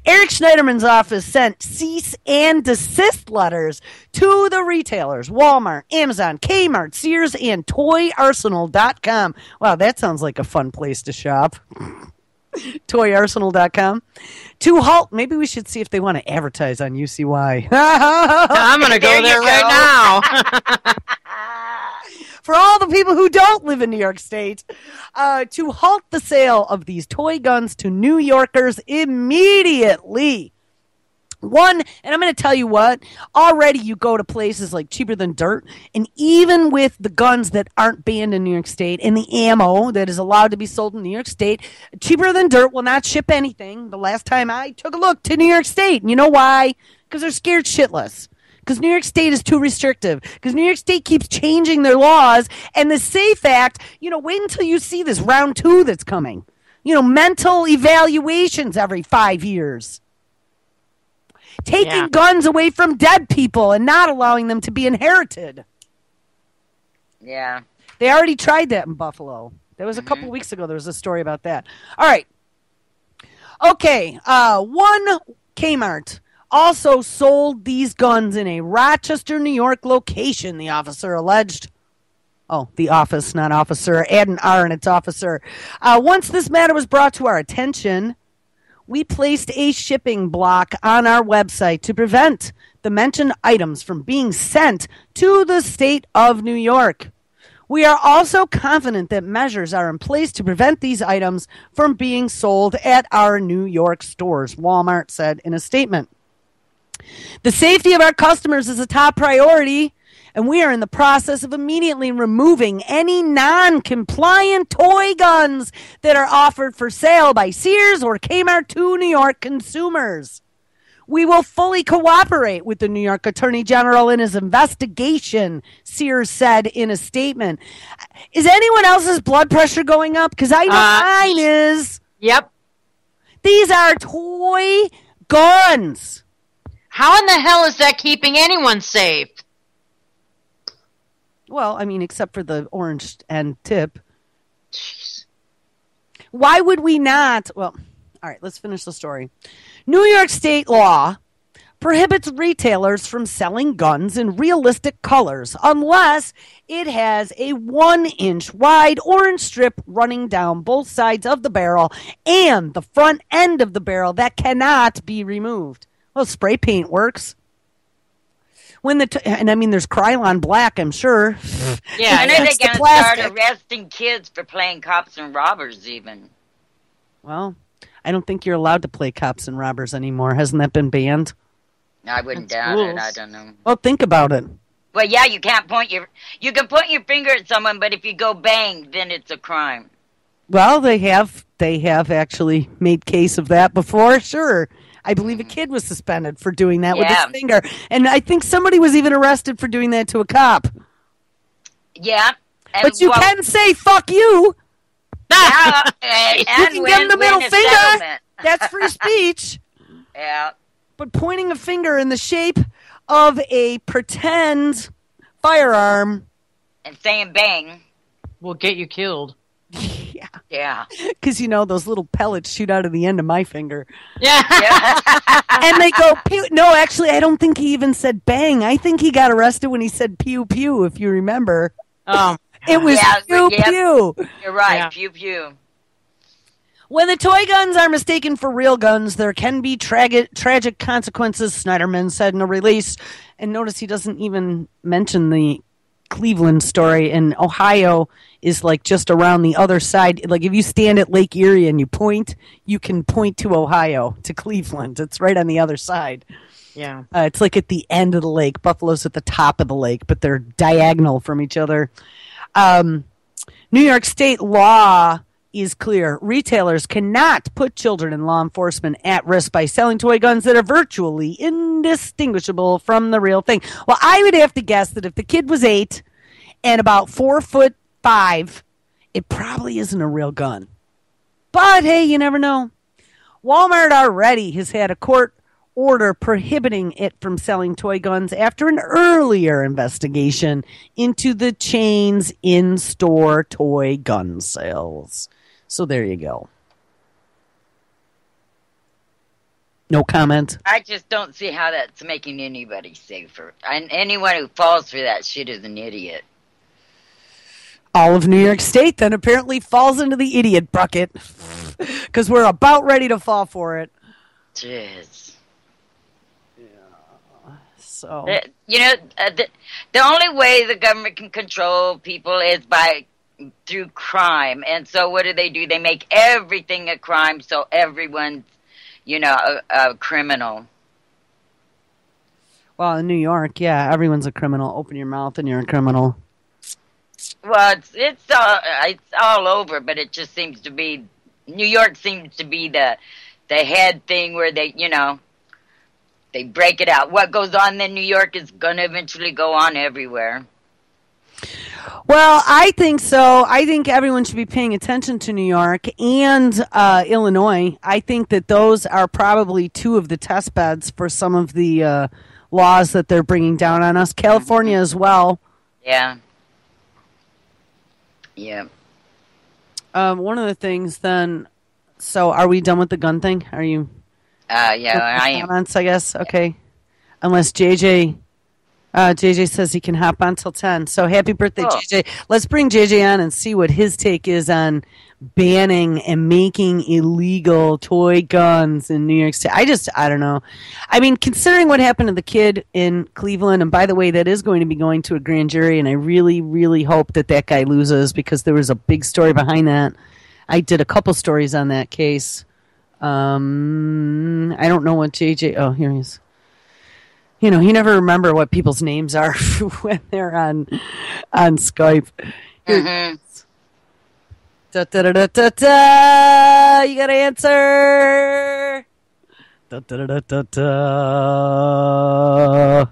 Eric Schneiderman's office sent cease and desist letters to the retailers, Walmart, Amazon, Kmart, Sears, and ToyArsenal.com. Wow, that sounds like a fun place to shop. ToyArsenal.com. To halt, maybe we should see if they want to advertise on UCY.
I'm going to go there right now.
For all the people who don't live in New York State, to halt the sale of these toy guns to New Yorkers immediately. And I'm going to tell you what, already you go to places like Cheaper Than Dirt, and even with the guns that aren't banned in New York State and the ammo that is allowed to be sold in New York State, Cheaper Than Dirt will not ship anything. The last time I took a look to New York State, and you know why? Because they're scared shitless. Because New York State is too restrictive. Because New York State keeps changing their laws, and the SAFE Act, wait until you see this round 2 that's coming. Mental evaluations every 5 years. Taking guns away from dead people and not allowing them to be inherited.
Yeah.
They already tried that in Buffalo. There was a couple weeks ago. There was a story about that. All right. Okay. One Kmart also sold these guns in a Rochester, New York location, the officer alleged. Oh, the office, not officer. Add an R in its officer. Once this matter was brought to our attention, we placed a shipping block on our website to prevent the mentioned items from being sent to the state of New York. We are also confident that measures are in place to prevent these items from being sold at our New York stores, Walmart said in a statement. The safety of our customers is a top priority, and we are in the process of immediately removing any non-compliant toy guns that are offered for sale by Sears or Kmart to New York consumers. We will fully cooperate with the New York Attorney General in his investigation, Sears said in a statement. Is anyone else's blood pressure going up? Because I know mine is.
Yep.
These are toy guns.
How in the hell is that keeping anyone safe?
Well, I mean, except for the orange end tip.
Jeez.
Why would we not? Well, all right, let's finish the story. New York state law prohibits retailers from selling guns in realistic colors unless it has a 1-inch wide orange strip running down both sides of the barrel and the front end of the barrel that cannot be removed. Well, spray paint works. And I mean, there's Krylon black, I'm sure.
Yeah, and then they're going to start arresting kids for playing cops and robbers even.
Well, I don't think you're allowed to play cops and robbers anymore. Hasn't that been banned?
I wouldn't doubt it. I don't know.
Well, think about it.
Well, yeah, you can point your finger at someone, but if you go bang, then it's a crime.
Well, they have actually made case of that before, sure. I believe a kid was suspended for doing that with his finger. And I think somebody was even arrested for doing that to a cop.
Yeah.
But you can say, fuck you.
And
you can give them the middle finger.
Settlement.
That's free speech.
Yeah.
But pointing a finger in the shape of a pretend firearm.
And saying bang.
Will get you killed.
Yeah.
Yeah.
Because, those little pellets shoot out of the end of my finger.
Yeah.
And they go, pew. No, actually, I don't think he even said bang. I think he got arrested when he said pew, pew, if you remember.
Oh.
It was pew pew.
You're right,
Yeah.
pew pew.
When the toy guns are mistaken for real guns, there can be tragic consequences, Snyderman said in a release. And notice he doesn't even mention the Cleveland story. And Ohio is like just around the other side. Like if you stand at Lake Erie and you can point to Ohio, to Cleveland. It's right on the other side.
Yeah.
It's like at the end of the lake. Buffalo's at the top of the lake, but they're diagonal from each other. New York State law is clear. Retailers cannot put children and law enforcement at risk by selling toy guns that are virtually indistinguishable from the real thing. Well, I would have to guess that if the kid was 8 and about 4'5", it probably isn't a real gun. But hey, you never know. Walmart already has had a court order prohibiting it from selling toy guns after an earlier investigation into the chain's in-store toy gun sales. So there you go. No comment.
I just don't see how that's making anybody safer. And anyone who falls for that shit is an idiot.
All of New York State then apparently falls into the idiot bucket because we're about ready to fall for it.
Jeez.
So
the only way the government can control people is through crime. And so what do? They make everything a crime, so everyone's, a criminal.
Well, in New York, yeah, everyone's a criminal. Open your mouth and you're a criminal.
Well, it's all over, but it just seems to be New York seems to be the head thing where they break it out. What goes on in New York is going to eventually go on everywhere.
Well, I think so. I think everyone should be paying attention to New York and Illinois. I think that those are probably two of the test beds for some of the laws that they're bringing down on us. California as well.
Yeah. Yeah.
One of the things then, so are we done with the gun thing? Are you...
yeah, I am.
Comments, I guess. Okay. Unless JJ says he can hop on till 10. So happy birthday, JJ. Let's bring JJ on and see what his take is on banning and making illegal toy guns in New York State. I don't know. I mean, considering what happened to the kid in Cleveland, and by the way, that is going to be going to a grand jury, and I really, really hope that guy loses because there was a big story behind that. I did a couple stories on that case. I don't know what JJ... Oh, here he is. You never remember what people's names are when they're on Skype.
Mm-hmm.
Da, da, da, da, da, da. You gotta answer. Da, da, da, da, da.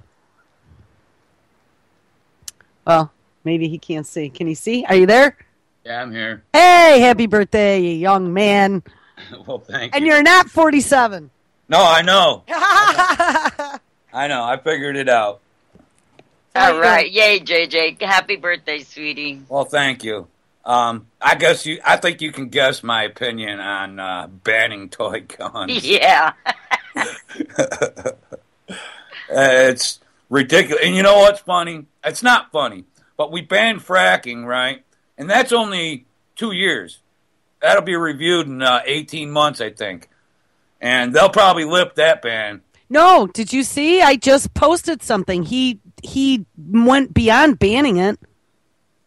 Well, maybe he can't see. Can he see? Are you there?
Yeah, I'm here.
Hey, happy birthday, you young man.
Well, thank you.
And you're not 47.
No, I know. I know. I figured it out.
All right. Yay, JJ. Happy birthday, sweetie.
Well, thank you. I think you can guess my opinion on banning toy guns.
Yeah.
It's ridiculous. And you know what's funny? It's not funny. But we banned fracking, right? And that's only 2 years. That'll be reviewed in 18 months, I think. And they'll probably lift that ban.
No, did you see? I just posted something. He went beyond banning it.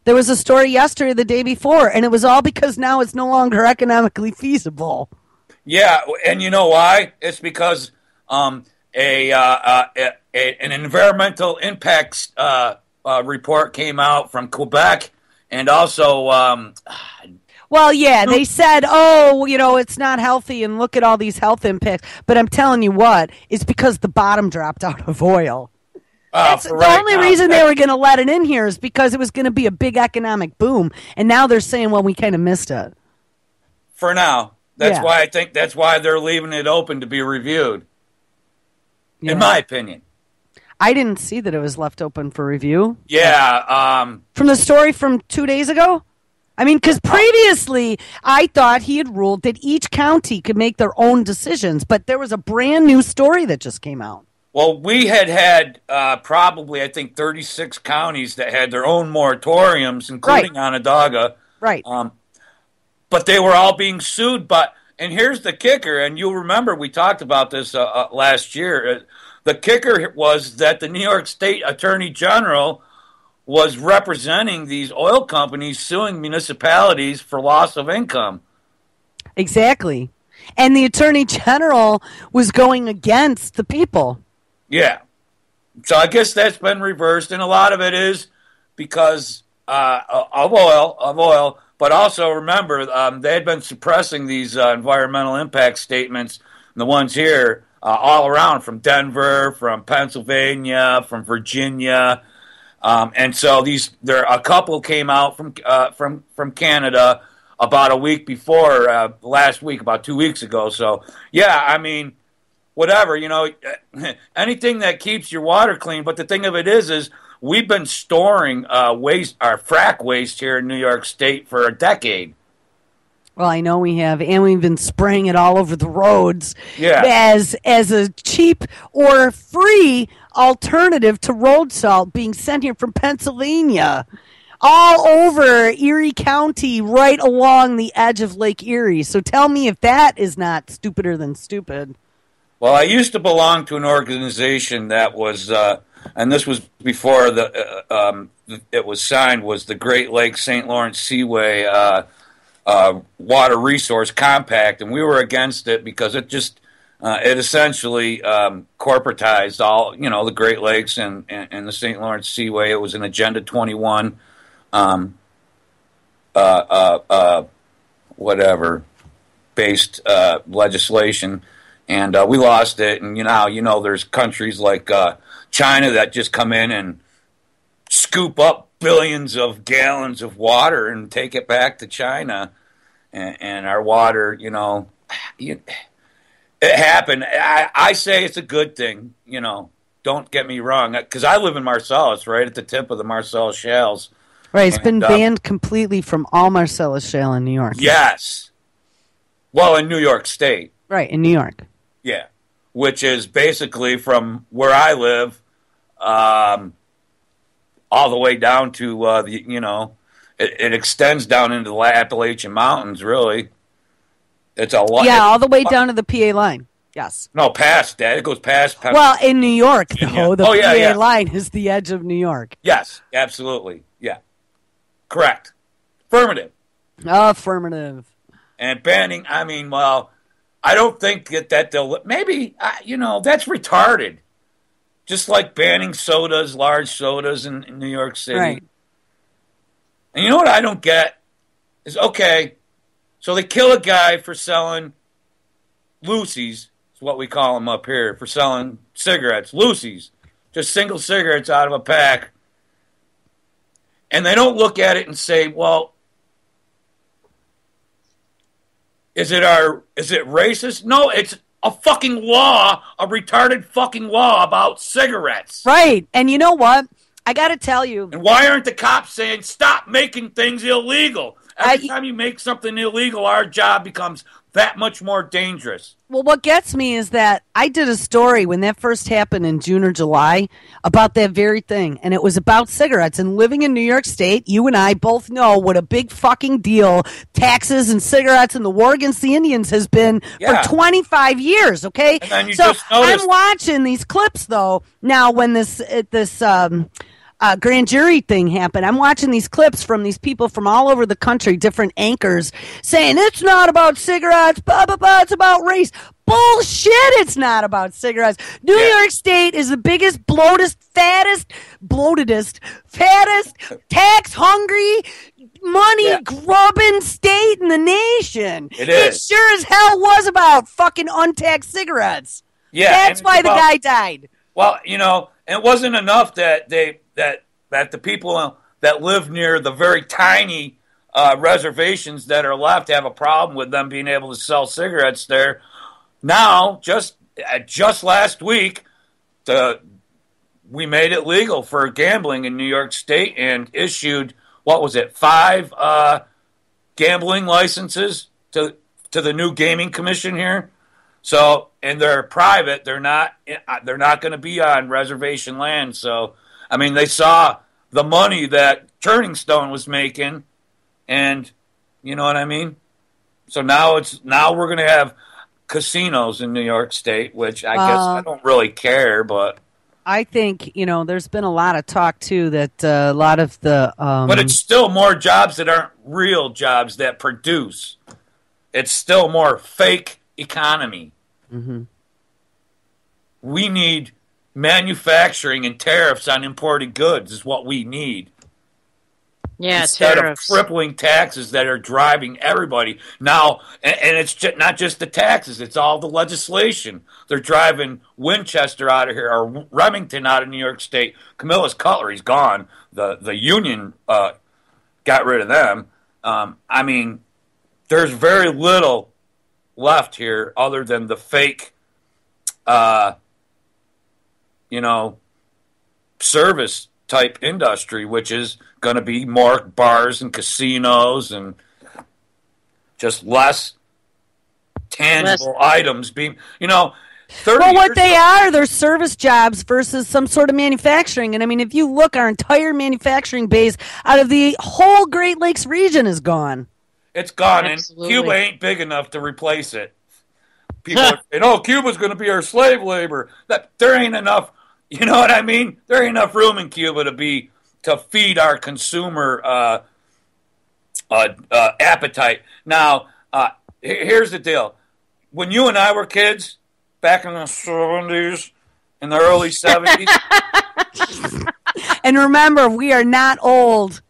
There was a story yesterday, the day before, and it was all because now it's no longer economically feasible.
Yeah, and you know why? It's because an environmental impacts report came out from Quebec, and also
well, yeah, they said, it's not healthy, and look at all these health impacts. But I'm telling you what, it's because the bottom dropped out of oil. The only reason they were going to let it in here is because it was going to be a big economic boom, and now they're saying, well, we kind of missed it.
For now. Why I think that's why they're leaving it open to be reviewed, in my opinion.
I didn't see that it was left open for review.
Yeah.
From the story from 2 days ago? I mean, because previously I thought he had ruled that each county could make their own decisions, but there was a brand new story that just came out.
Well, we had probably, I think, 36 counties that had their own moratoriums, including Onondaga.
Right.
But they were all being sued. And here's the kicker, and you'll remember we talked about this last year. The kicker was that the New York State Attorney General was representing these oil companies suing municipalities for loss of income.
Exactly. And the Attorney General was going against the people.
Yeah. So I guess that's been reversed, and a lot of it is because of oil. But also remember, they had been suppressing these environmental impact statements, the ones here, all around, from Denver, from Pennsylvania, from Virginia. And so a couple came out from Canada about a week before, last week, about 2 weeks ago. So, yeah, I mean, whatever, anything that keeps your water clean. But the thing of it is we've been storing waste, our frack waste here in New York State for a decade.
Well, I know we have, and we've been spraying it all over the roads as a cheap or free alternative to road salt being sent here from Pennsylvania, all over Erie County, right along the edge of Lake Erie. So tell me if that is not stupider than stupid.
Well, I used to belong to an organization that was, and this was before it was signed, was the Great Lakes St. Lawrence Seaway Water Resource Compact, and we were against it because it essentially corporatized all, the Great Lakes and the St. Lawrence Seaway. It was an Agenda 21, based legislation. And we lost it, and there's countries like China that just come in and scoop up billions of gallons of water and take it back to China, and our water, it happened. I say it's a good thing, Don't get me wrong, because I live in Marcellus, right at the tip of the Marcellus shales.
Right, it's been banned completely from all Marcellus shale in New York.
Yes, well, in New York State.
Right, in New York.
Yeah, which is basically from where I live, all the way down to it extends down into the Appalachian Mountains. Really, it's a lot.
Yeah, all the way down to the PA line. Yes.
No, past that. It goes past.
Well, in New York, though, the PA line is the edge of New York.
Yes, absolutely. Yeah, correct. Affirmative.
Affirmative.
And banning. I mean, well. I don't think that they'll, maybe, that's retarded. Just like banning sodas, large sodas in New York City.
Right.
And you know what I don't get is, okay, so they kill a guy for selling loosies, is what we call them up here, for selling cigarettes, loosies, just single cigarettes out of a pack. And they don't look at it and say, well, is it racist? No, it's a fucking law, a retarded fucking law about cigarettes.
Right. And you know what? I got to tell you.
And why aren't the cops saying, stop making things illegal? Every time you make something illegal, our job becomes that much more dangerous.
Well, what gets me is that I did a story when that first happened in June or July about that very thing, and it was about cigarettes. And living in New York State, you and I both know what a big fucking deal taxes and cigarettes and the war against the Indians has been for 25 years, okay? So I'm watching these clips, though, now when this grand jury thing happened. I'm watching these clips from these people from all over the country, different anchors, saying it's not about cigarettes, blah, blah, blah, it's about race. Bullshit, it's not about cigarettes. New York State is the biggest, fattest, tax-hungry, money-grubbing state in the nation. It sure as hell was about fucking untaxed cigarettes. Yeah, that's why the guy died.
Well, it wasn't enough that that the people that live near the very tiny reservations that are left have a problem with them being able to sell cigarettes there. Now, just last week, we made it legal for gambling in New York State and issued, 5 gambling licenses to the new gaming commission here. So, and they're private. They're not going to be on reservation land. So, I mean, they saw the money that Turning Stone was making, and you know what I mean? So now we're going to have casinos in New York State, which I guess I don't really care, but
I think, there's been a lot of talk, too, that a lot of the...
but it's still more jobs that aren't real jobs that produce. It's still more fake economy.
Mm-hmm.
We need manufacturing and tariffs on imported goods is what we need.
Yeah,
Instead
tariffs.
of crippling taxes that are driving everybody. Now, and it's not just the taxes, it's all the legislation. They're driving Winchester out of here, or Remington out of New York State. Camilla's Cutlery's gone. The union got rid of them. I mean, there's very little left here other than the fake, service type industry, which is going to be more bars and casinos and just less tangible items being, 30
Well, what
years
they
ago,
they're service jobs versus some sort of manufacturing. And I mean, if you look, our entire manufacturing base out of the whole Great Lakes region is gone.
it's gone,
Absolutely.
and Cuba ain't big enough to replace it. People are saying, Cuba's going to be our slave labor. There ain't enough, you know what I mean? There ain't enough room in Cuba to feed our consumer appetite. Now, here's the deal. When you and I were kids, back in the 70s, in the early 70s,
And remember, we are not old.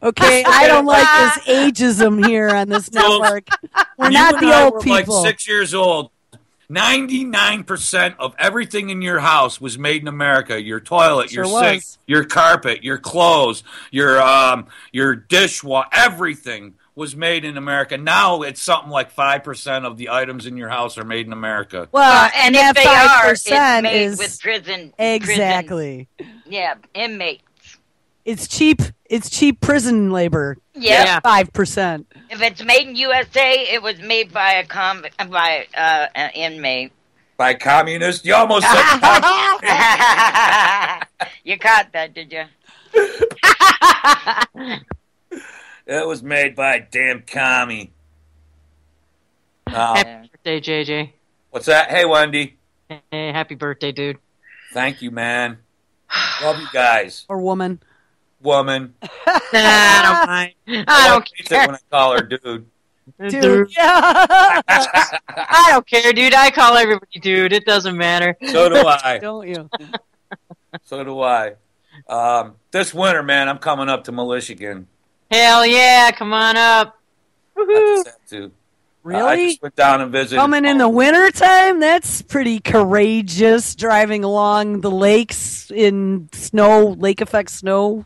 Okay, I don't like this ageism here on this network. We're
when
not
you and
the
I
old
were
people.
like 6 years old, 99% of everything in your house was made in America. Your toilet,
Sure
your sink,
was.
your carpet, your clothes, your dishwasher, everything was made in America. Now it's something like 5% of the items in your house are made in America.
Well,
And
that
if they are, it's
5%
made
is
with prison.
exactly.
Inmates.
It's cheap. It's cheap prison labor.
Yep.
Yeah.
5%.
If it's made in USA, it was made by an inmate.
By communists? You almost said
You caught that, did you?
it was made by a damn commie.
Happy birthday, JJ.
What's that? Hey, Wendy.
Hey, happy birthday, dude.
Thank you, man. Love you guys.
Or woman.
Woman.
I don't mind. I don't
hate it
care.
when I call her dude.
Dude. Yeah.
I don't care, dude. I call everybody dude. It doesn't matter.
So do I.
Don't you?
So do I. This winter, man, I'm coming up to Michigan.
Hell yeah, come on up.
I
Woohoo.
just have to. I
Really?
just went down and visited.
Coming in the winter time? That's pretty courageous, driving along the lakes in snow, lake effect snow.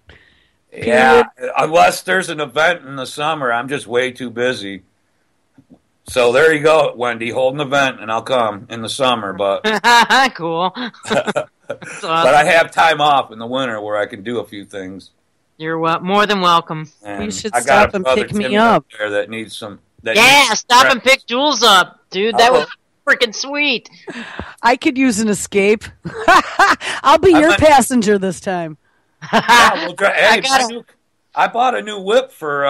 Yeah, unless there's an event in the summer, I'm just way too busy. So there you go, Wendy. Hold an event, and I'll come in the summer. But
Cool.
but I have time off in the winter where I can do a few things.
You're more than welcome.
And
You should
I got
stop
a
and
brother
pick me
Timmy
up.
there that needs some. That
Yeah,
needs
stop
some
and pick Jules up, dude. That was freaking sweet.
I could use an escape. I'll be your passenger this time.
Yeah, we'll hey,
gotta-
I bought a new whip for.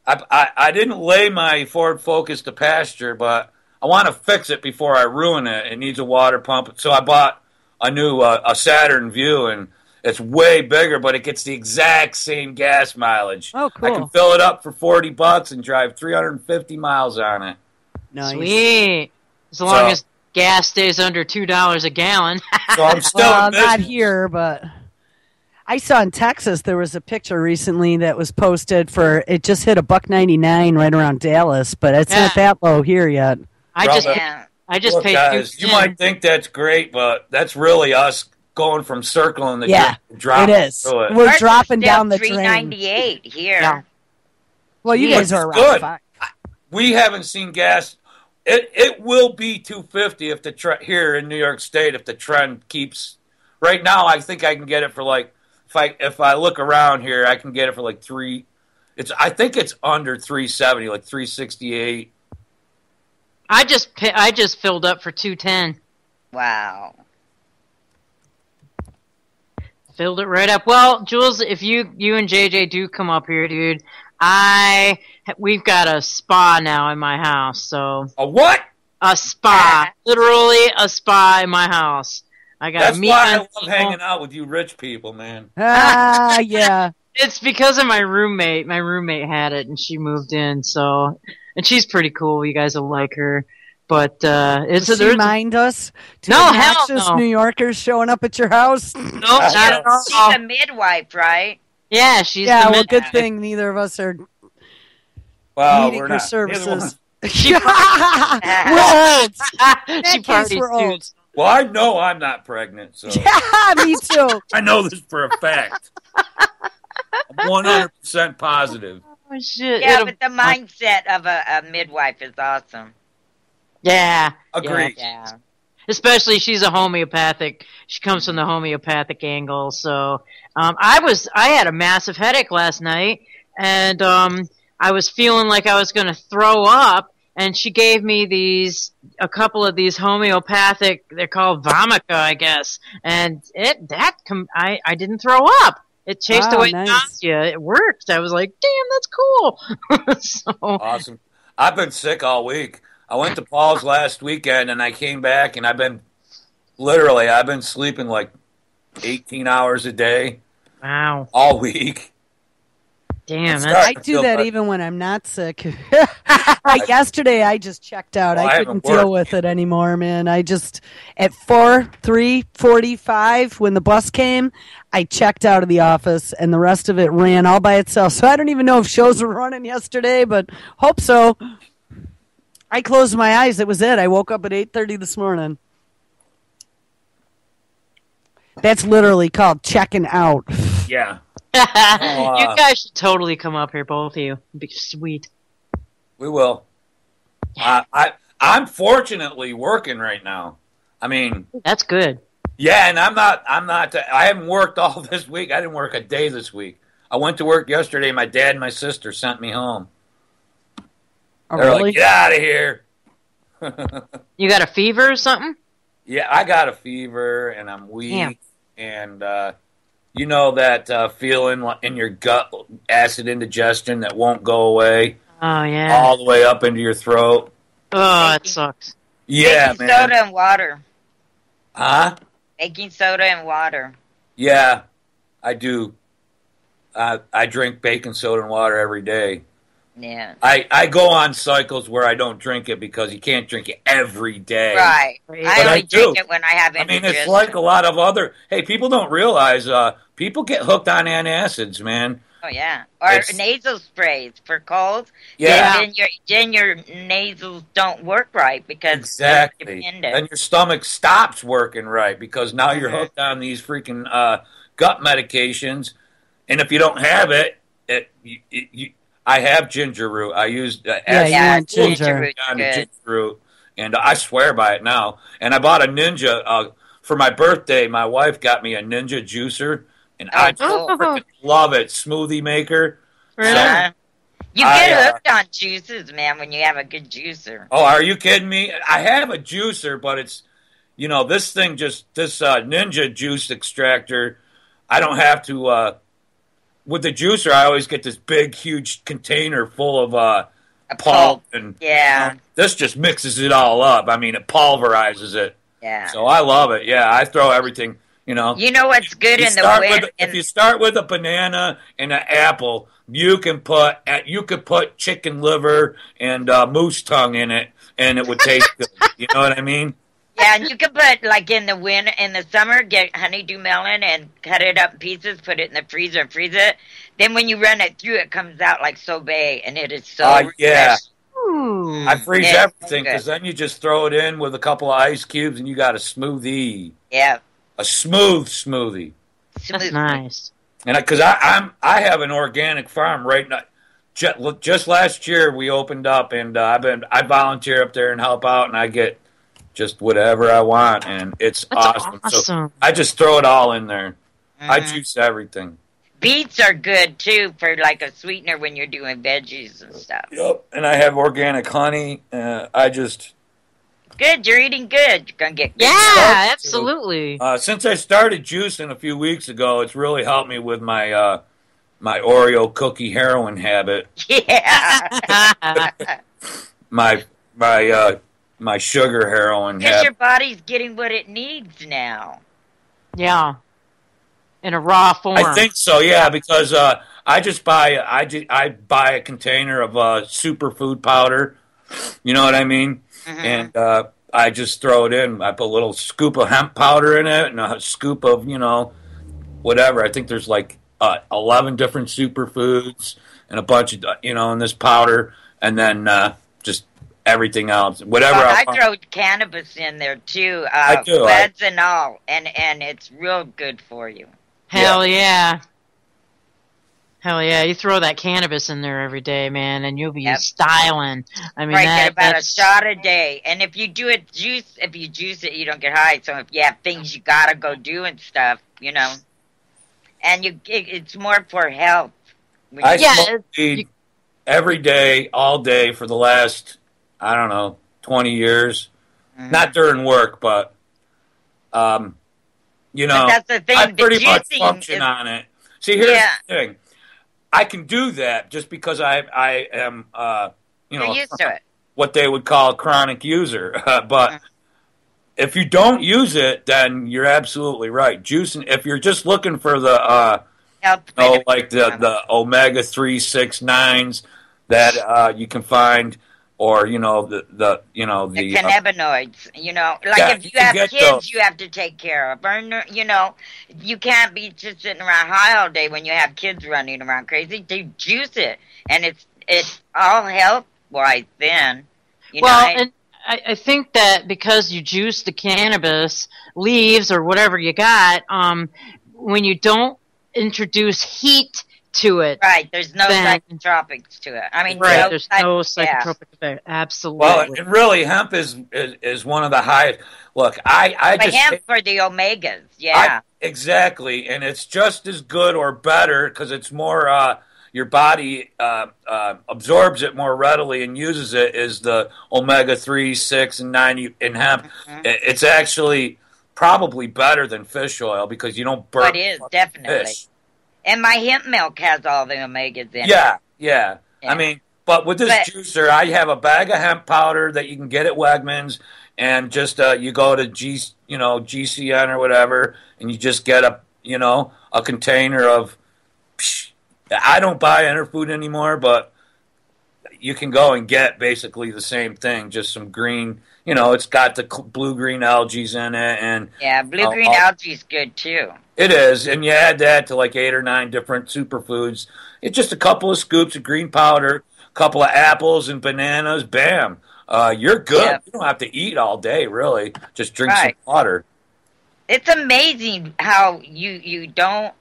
I didn't lay my Ford Focus to pasture, but I want to fix it before I ruin it. It needs a water pump, so I bought a new a Saturn Vue, and it's way bigger, but it gets the exact same gas mileage.
Oh,
I can
cool.
fill it up for $40 and drive 350 miles on it.
Nice.
Sweet. As long
So-
as gas stays under $2 a gallon.
So I'm still
Well,
in business.
not here, but I saw in Texas there was a picture recently that was posted for it just hit $1.99 right around Dallas, but it's not that low here yet.
I just
Brother.
Yeah.
I
Look,
paid
guys, you
$2.10.
might think that's great, but that's really us going from circling the
Yeah,
drop
it is.
through it.
We're
Ours is
dropping
still
down the drain.
$3.98 here.
Yeah.
Well, you
Which
guys are
is
around
good.
5.
We haven't seen gas. It will be 250 if the here in New York State if the trend keeps. Right now, I think I can get it for like if I look around here, I can get it for like I think it's under 370, like 368.
I just filled up for 210.
Wow.
Filled it right up. Well, Jules, if you and JJ do come up here, dude, we've got a spa now in my house. So
A what?
a spa, literally a spa in my house. I got
That's
meet
why I
on
love
people.
hanging out with you rich people, man.
Yeah.
It's because of my roommate. My roommate had it, and she moved in. So, and she's pretty cool. You guys will like her. But it's
Does she mind us? Two
No, hell
obnoxious
no.
New Yorkers showing up at your house?
Nope, not at all.
She's a midwife, right?
Yeah, she's
Yeah,
the
well, good
midwife.
thing neither of us are
Well,
needing
we're
her
not. Neither one-
services. We're old.
She
case,
parties
we're
too.
old.
Well, I know I'm not pregnant, so
Yeah, me too.
I know this for a fact. I'm 100% positive.
Oh shit!
Yeah,
It'll-
but the mindset of a midwife is awesome.
Yeah,
Agreed.
Yeah.
especially she's a homeopathic. She comes from the homeopathic angle. So I had a massive headache last night, and I was feeling like I was going to throw up. And she gave me a couple of these homeopathic. They're called Vomica, I guess. And I didn't throw up. It chased
Wow,
away
nice.
nausea. It worked. I was like, damn, that's cool. So
Awesome. I've been sick all week. I went to Paul's last weekend, and I came back, and I've been sleeping like 18 hours a day
wow,
all week.
damn,
It's
that's
I do that even when I'm not sick. Yesterday, I just checked out.
Well, I
I
haven't
couldn't deal
worked.
with it anymore, man. I just, at 3:45, when the bus came, I checked out of the office, and the rest of it ran all by itself. So I don't even know if shows were running yesterday, but hope so. I closed my eyes. That was it. I woke up at 8:30 this morning. That's literally called checking out.
Yeah.
you guys should totally come up here, both of you. It'd be sweet.
We will. I'm fortunately working right now. I mean,
That's good.
yeah, and I haven't worked all this week. I didn't work a day this week. I went to work yesterday. My dad and my sister sent me home.
Oh,
They're
really?
like, get out of here.
You got a fever or something?
Yeah, I got a fever and I'm weak.
Damn.
And you know that feeling in your gut, acid indigestion that won't go away
Oh yeah.
all the way up into your throat.
Oh, it sucks.
Yeah,
Baking
man.
soda and water.
Huh?
Baking soda and water.
Yeah, I do. I drink baking soda and water every day.
Yeah.
I go on cycles where I don't drink it because you can't drink it every day.
Right.
But
I
I
only
do.
drink it when I have
I mean, it's
indigestion.
like a lot of other. Hey, people don't realize people get hooked on antacids, man.
Oh yeah, or
It's-
nasal sprays for colds.
Yeah,
Then your nasals don't work right because
exactly.
they're dependent.
And your stomach stops working right because now you're
Mhm.
hooked on these freaking gut medications. And if you don't have it, I have ginger root. I used
Yeah, you
Yeah,
want ginger.
root's
on
good.
ginger root, and I swear by it now. And I bought a Ninja for my birthday. My wife got me a Ninja juicer, and
Oh,
I
cool.
freaking love it. Smoothie maker.
Really?
Uh, you
I,
get hooked on juices, man, when you have a good juicer.
Oh, are you kidding me? I have a juicer, but it's this thing this Ninja juice extractor. I don't have to. With the juicer, I always get this big, huge container full of
A
pulp, and
Yeah,
this just mixes it all up. I mean, it pulverizes it.
yeah.
So I love it. Yeah, I throw everything.
You know what's good
You
in the
start
winter?
if you start with a banana and an apple, you could put chicken liver and moose tongue in it, and it would taste good. You know what I mean?
Yeah, and you can put like in the summer, get honeydew melon and cut it up in pieces, put it in the freezer and freeze it. Then when you run it through, it comes out like sorbet, and it is so
Yeah.
refreshing.
I freeze
Yeah,
everything because then you just throw it in with a couple of ice cubes, and you got a smoothie,
Yeah,
a smooth smoothie.
That's
smooth.
nice.
And because I have an organic farm right now. Just last year we opened up, and I volunteer up there and help out, and I get just whatever I want, and it's
That's
awesome. So
awesome.
I just throw it all in there. I
Mhm.
juice everything.
beets are good too for like a sweetener when you're doing veggies and stuff.
Yep. And I have organic honey. I just
Good, you're eating good. You're gonna get good.
Yeah, absolutely.
Since I started juicing a few weeks ago, it's really helped me with my my Oreo cookie heroin habit.
Yeah.
my sugar heroin
Because
habit.
your body's getting what it needs now.
Yeah. In a raw form.
I think so, yeah, because I just buy I buy a container of superfood powder. You know what I mean?
Mhm.
And I just throw it in. I put a little scoop of hemp powder in it and a scoop of, whatever. I think there's like 11 different superfoods and a bunch of, in this powder. And then just everything else. Whatever
Well,
I
I throw cannabis in there too.
I do.
Buds and all. And it's real good for you.
Hell yeah. Hell yeah. You throw that cannabis in there every day, man, and you'll be styling. I mean,
Right, get about
that's...
a shot a day. And if you do it if you juice it, you don't get high. So if you have things you gotta go do and stuff, and it's more for health.
I smoke weed every day, all day for the last, 20 years.
Mhm.
Not during work, but,
But that's the thing.
I
the
pretty much
juicing
function
is-
on it. See, here's the thing. I can do that just because I am,
You're used to it.
what they would call a chronic user. But if you don't use it, then you're absolutely right. Juicing, if you're just looking for the,
Health
like the omega-3, 6, 9s that you can find, or the
cannabinoids, if you have kids,
those.
you have to take care of. Or, you can't be just sitting around high all day when you have kids running around crazy. They juice it, and it's all health wise. Then,
and I think that because you juice the cannabis leaves or whatever you got, when you don't introduce heat to it.
Right, there's no psychotropics to it. I mean,
right, there's no psychotropic effect. Absolutely.
Well, and really, hemp is one of the highest. Look, I
but
just
hemp for the omegas, yeah.
Exactly, and it's just as good or better because it's more. Your body absorbs it more readily and uses it. Is the omega-3, 6, and 9 in hemp?
Mhm.
It's actually probably better than fish oil because you don't burn.
It is definitely.
Fish.
And my hemp milk has all the omegas in it.
Yeah. I mean, but with this juicer, I have a bag of hemp powder that you can get at Wegmans, and just you go to GCN or whatever, and you just get a container of. I don't buy Interfood anymore, but you can go and get basically the same thing, just some green. It's got the blue-green algae in it, and
blue-green algae is good too.
It is, and you add that to like 8 or 9 different superfoods. It's just a couple of scoops of green powder, a couple of apples and bananas. Bam, you're good.
Yep.
You don't have to eat all day, really. Just drink some water.
It's amazing how you don't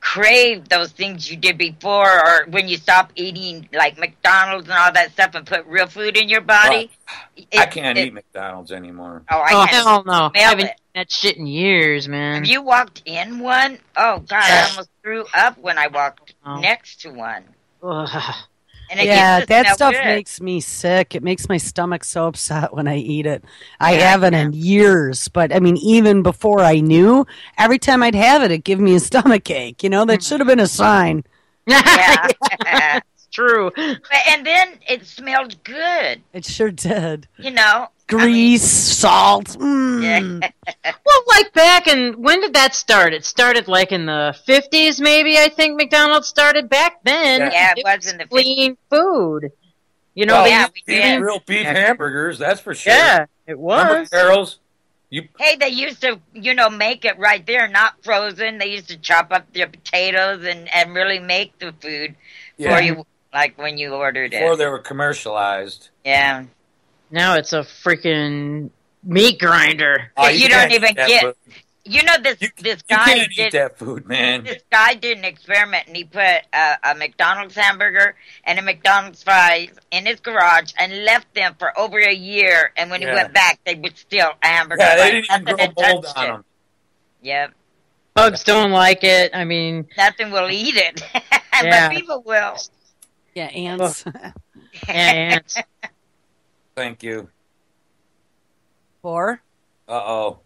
crave those things you did before, or when you stop eating like McDonald's and all that stuff and put real food in your body.
I can't eat McDonald's anymore.
Oh, I can't
hell no! I haven't
it.
eaten that shit in years, man.
Have you walked in one? Oh God, I almost threw up when I walked next to one.
Ugh.
And it
that stuff
good.
makes me sick. It makes my stomach so upset when I eat it. I haven't in years, but I mean, even before I knew, every time I'd have it, it'd give me a stomach ache. That should have been a sign.
Yeah.
It's true.
And then it smelled good.
It sure did.
Grease,
salt.
Well, like back in, when did that start? It started like in the 50s, maybe, I think McDonald's started back then.
Yeah, it was in the 50s.
Clean food.
we did.
Real beef hamburgers, that's for sure.
Yeah, it was.
Carol's.
Hey, they used to, make it right there, not frozen. They used to chop up the potatoes and really make the food for you, like when you ordered it.
Before they were commercialized.
Yeah.
Now it's a freaking meat grinder.
Oh,
you don't even get.
Food.
This guy
you can't eat that food, man.
This guy did an experiment, and he put a McDonald's hamburger and a McDonald's fries in his garage and left them for over a year. And when he went back, they were still a hamburger.
Yeah, they didn't even grow mold on them.
Yep.
Bugs don't like it. I mean,
Nothing will eat it.
Yeah.
But people will.
Yeah, ants.
ants.
Thank you.
4?
Uh-oh.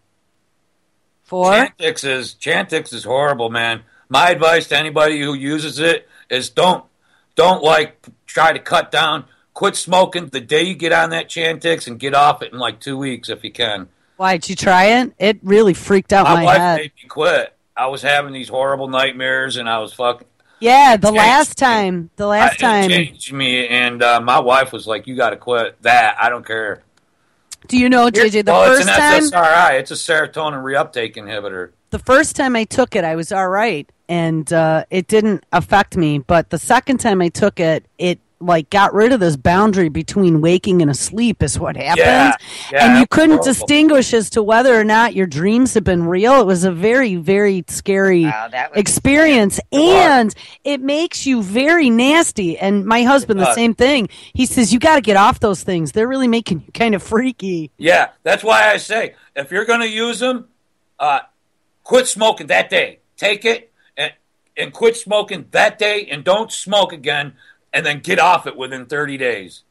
4?
Chantix is horrible, man. My advice to anybody who uses it is don't like try to cut down. Quit smoking the day you get on that Chantix and get off it in like 2 weeks if you can.
Why, did you try it? It really freaked out my
wife
head.
made me quit. I was having these horrible nightmares and I was fucking...
Yeah, the last time.
It changed me, and my wife was like, you got to quit that. I don't care.
Do you know, JJ, the first time...
It's an SSRI. It's a serotonin reuptake inhibitor.
The first time I took it, I was all right, and it didn't affect me. But the second time I took it, it like got rid of this boundary between waking and asleep is what happened.
Yeah,
and you couldn't distinguish as to whether or not your dreams had been real. It was a very, very scary experience. And it makes you very nasty. And my husband, the same thing. He says, you got to get off those things. They're really making you kind of freaky.
Yeah, that's why I say, if you're going to use them, quit smoking that day. Take it and quit smoking that day and don't smoke again. And then get off it within 30 days.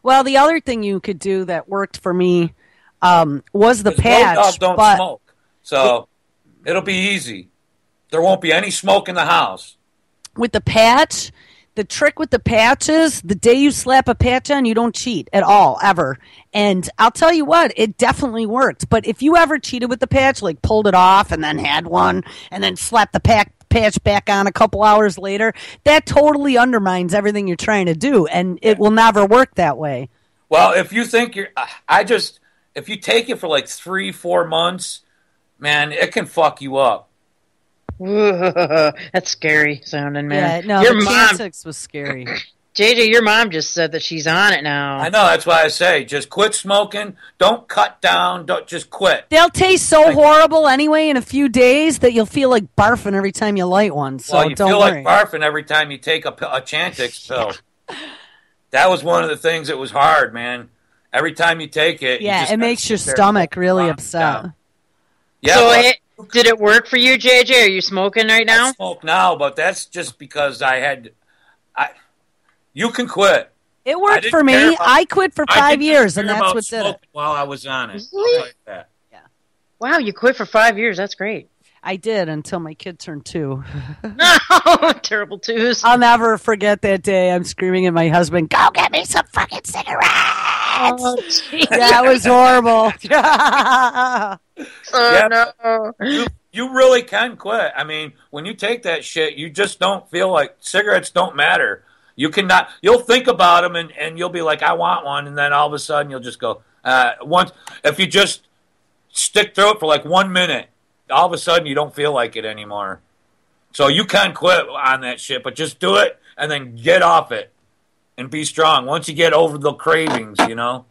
Well, the other thing you could do that worked for me was the patch.
Road dogs don't smoke, so it'll be easy. There won't be any smoke in the house.
With the patch, the trick with the patch is the day you slap a patch on, you don't cheat at all, ever. And I'll tell you what, it definitely worked. But if you ever cheated with the patch, like pulled it off and then had one and then slapped the patch back on a couple hours later, that totally undermines everything you're trying to do, and it will never work that way.
Well, if you think if you take it for like 3-4 months, man, it can fuck you up.
That's scary sounding, man.
Yeah, no,
your
the
mom
Chantix was scary.
JJ, your mom just said that she's on it now.
I know, that's why I say, just quit smoking. Don't cut down. Don't just quit.
They'll taste so horrible anyway in a few days that you'll feel like barfing every time you light one. So
well, you
don't
feel
worry.
like barfing every time you take a Chantix pill. That was one of the things that was hard, man. Every time you take it,
it makes your stomach really upset.
Down. Yeah.
So did it work for you, JJ? Are you smoking right now?
I smoke now, but that's just because you can quit.
It worked for me. I quit for 5 years, and that's what did it.
While I was on it.
Really?
Like that.
Yeah.
Wow, you quit for 5 years. That's great.
I did until my kid turned 2.
No, terrible twos.
I'll never forget that day. I'm screaming at my husband, "Go get me some fucking cigarettes!"
Oh,
yeah, it was horrible.
No.
You really can quit. I mean, when you take that shit, you just don't feel like cigarettes don't matter. You cannot. You'll think about them, and you'll be like, "I want one," and then all of a sudden you'll just go. If you just stick through it for like 1 minute, all of a sudden you don't feel like it anymore. So you can quit on that shit, but just do it and then get off it and be strong. Once you get over the cravings, you know.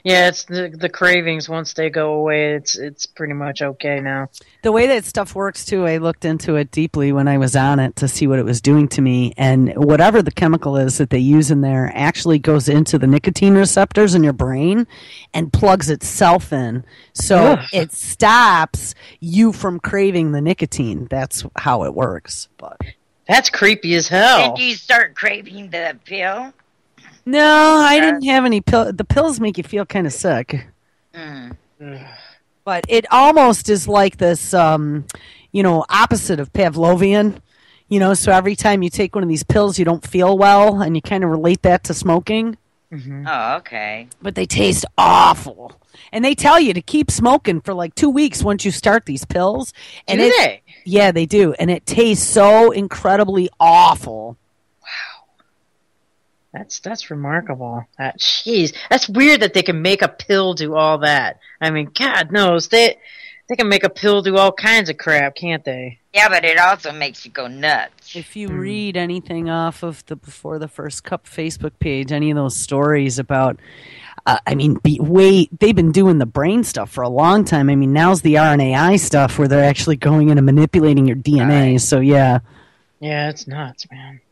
Yeah, it's the cravings. Once they go away, it's pretty much okay now.
The way that stuff works too, I looked into it deeply when I was on it to see what it was doing to me, and whatever the chemical is that they use in there actually goes into the nicotine receptors in your brain and plugs itself in, so it stops you from craving the nicotine. That's how it works. But
that's creepy as hell.
And do you start craving the pill?
No, I didn't have any pill. The pills make you feel kind of sick. But it almost is like this, opposite of Pavlovian. So every time you take one of these pills, you don't feel well, and you kind of relate that to smoking.
Mm-hmm. Oh, okay.
But they taste awful. And they tell you to keep smoking for like 2 weeks once you start these pills. And
do they?
Yeah, they do. And it tastes so incredibly awful.
That's remarkable. Jeez, that's weird that they can make a pill do all that. I mean, God knows they can make a pill do all kinds of crap, can't they?
Yeah, but it also makes you go nuts.
If you read anything off of the Before the First Cup Facebook page, any of those stories about, they've been doing the brain stuff for a long time. I mean, now's the RNAi stuff where they're actually going in and manipulating your DNA. Right. So yeah.
Yeah, it's nuts, man.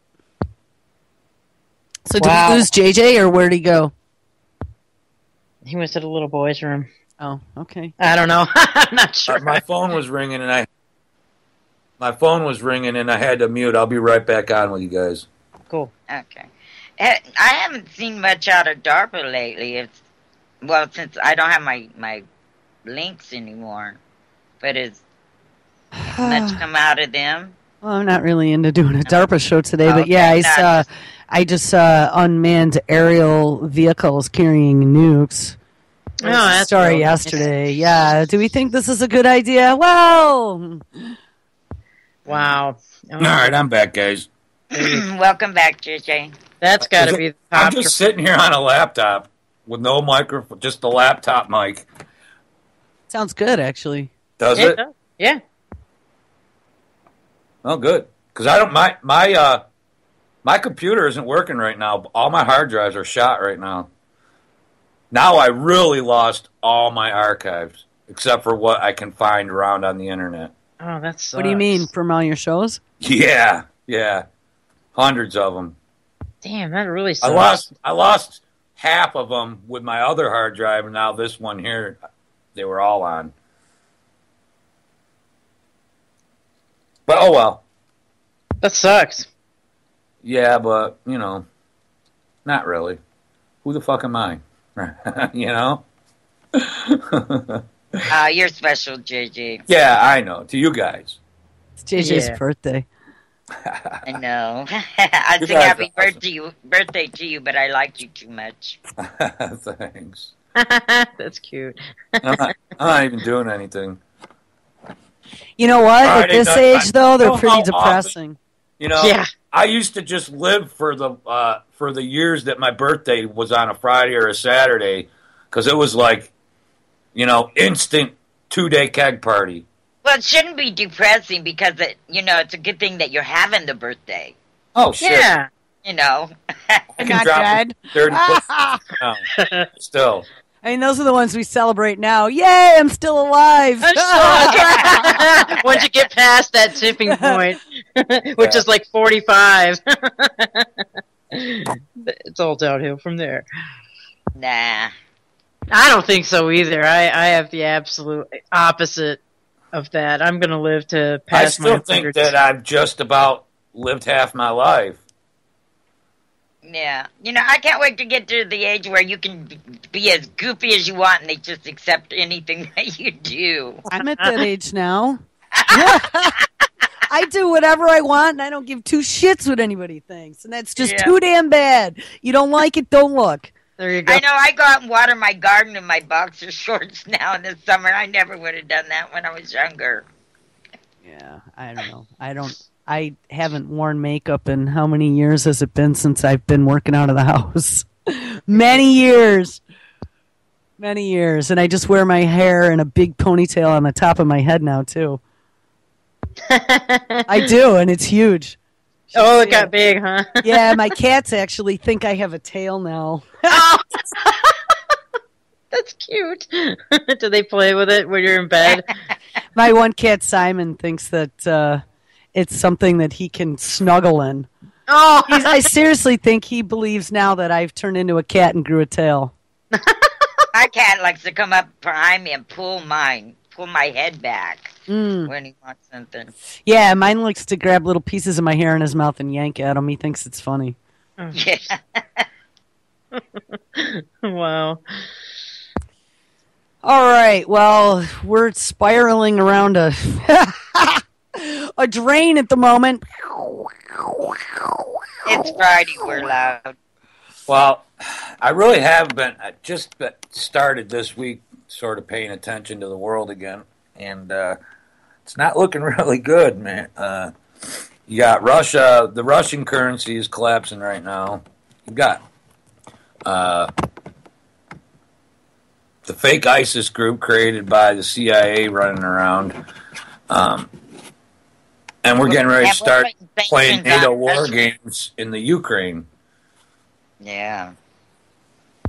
So did we lose JJ, or where'd he go?
He went to the little boy's room.
Oh, okay.
I don't know. I'm not sure.
My phone was ringing, and My phone was ringing and I had to mute. I'll be right back on with you guys.
Cool.
Okay. I haven't seen much out of DARPA lately. Since I don't have my links anymore. But is much come out of them?
Well, I'm not really into doing a DARPA show today, but yeah, I just saw unmanned aerial vehicles carrying nukes.
Oh, that's
story
cool.
yesterday. Yeah. Do we think this is a good idea? Well,
Wow.
All right, I'm back, guys.
Welcome back, JJ.
That's got to be the
I'm
top.
just sitting here on a laptop with no microphone, just the laptop mic.
sounds good, actually.
Does it?
Yeah.
Oh, good. Because I don't my computer isn't working right now. All my hard drives are shot right now. Now I really lost all my archives, except for what I can find around on the internet.
Oh, that sucks.
What do you mean from all your shows?
Yeah, hundreds of them.
Damn, that really sucks.
I lost half of them with my other hard drive, and now this one here, they were all on. But oh well.
That sucks.
Yeah, but not really. Who the fuck am I? You know?
You're special, JJ.
Yeah, I know. To you guys.
It's JJ's
Yeah.
birthday.
I know. I'd
You
sing
guys
happy
are awesome.
birthday to you, but I like you too much.
Thanks.
That's cute.
I'm not even doing anything.
You know what?
All
At
right,
this
I
age, though, they're
know
pretty
how
depressing.
Yeah.
I used to just live for the years that my birthday was on a Friday or a Saturday, because it was like, instant 2-day keg party.
Well, it shouldn't be depressing because it's a good thing that you're having the birthday.
Oh shit!
Yeah.
I can
Not
drop
dead.
30 no, still.
I mean, those are the ones we celebrate now. Yay, I'm still alive.
Once you get past that tipping point, which is like 45, it's all downhill from there.
Nah.
I don't think so either. I have the absolute opposite of that. I'm going to live to
I
pass
still
my
think
100s.
that I've just about lived half my life.
Yeah. I can't wait to get to the age where you can be as goofy as you want and they just accept anything that you do.
I'm at that age now. I do whatever I want, and I don't give two shits what anybody thinks. And that's just too damn bad. You don't like it, don't look.
There you go.
I know I go out and water my garden in my boxer shorts now in the summer. I never would have done that when I was younger.
Yeah, I don't know. I haven't worn makeup in how many years has it been since I've been working out of the house? Many years. Many years. And I just wear my hair in a big ponytail on the top of my head now, too. I do, and it's huge.
Oh, it got big, huh?
Yeah, my cats actually think I have a tail now.
That's cute. Do they play with it when you're in bed?
My one cat, Simon, thinks that it's something that he can snuggle in.
Oh,
I seriously think he believes now that I've turned into a cat and grew a tail.
My cat likes to come up behind me and pull my head back when he wants something.
Yeah, mine likes to grab little pieces of my hair in his mouth and yank at him. He thinks it's funny.
Yeah.
wow.
All right, well, we're spiraling around a a drain at the moment.
It's Friday, we're loud.
Well, I really have been. I just started this week sort of paying attention to the world again, and it's not looking really good, man. You got Russia. The Russian currency is collapsing right now. You got the fake ISIS group created by the CIA running around. And we're getting ready to start playing NATO war games in the Ukraine.
Yeah.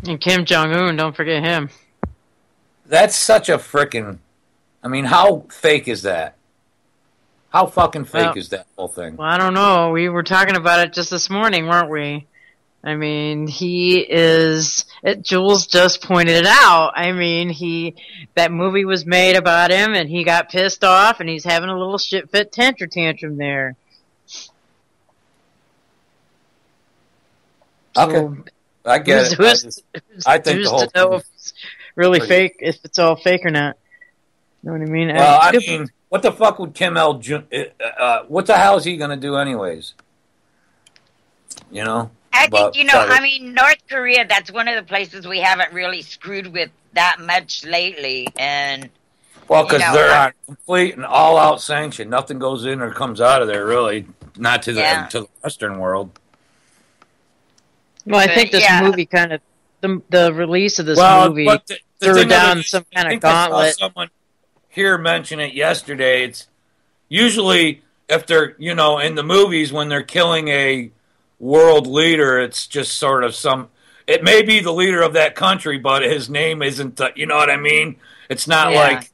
And Kim Jong-un, don't forget him.
That's such a frickin'... I mean, how fake is that? How fucking fake is that whole thing?
Well, I don't know. We were talking about it just this morning, weren't we? I mean, he is. Jules just pointed it out. I mean, that movie was made about him, and he got pissed off, and he's having a little shit fit tantrum there.
Okay,
So,
I get it. I think the whole
to know
thing
if it's really
pretty-
fake, if it's all fake or not. You know what I mean?
Well, I mean, what the fuck would Kim L? What the hell is he going to do anyways? You know?
I
But-
think, I mean, North Korea, that's one of the places we haven't really screwed with that much lately. And
Well, because
you know,
they're on complete and all-out sanction. Nothing goes in or comes out of there, really. Not to the Western world.
Well, I think this
yeah.
movie kind of the release of this movie
but the
threw
thing of
down
it is,
some kind
I
of
think I saw
gauntlet.
someone here mention it yesterday. It's usually if they're in the movies when they're killing a world leader, it's just sort of it may be the leader of that country, but his name isn't. You know what I mean? It's not like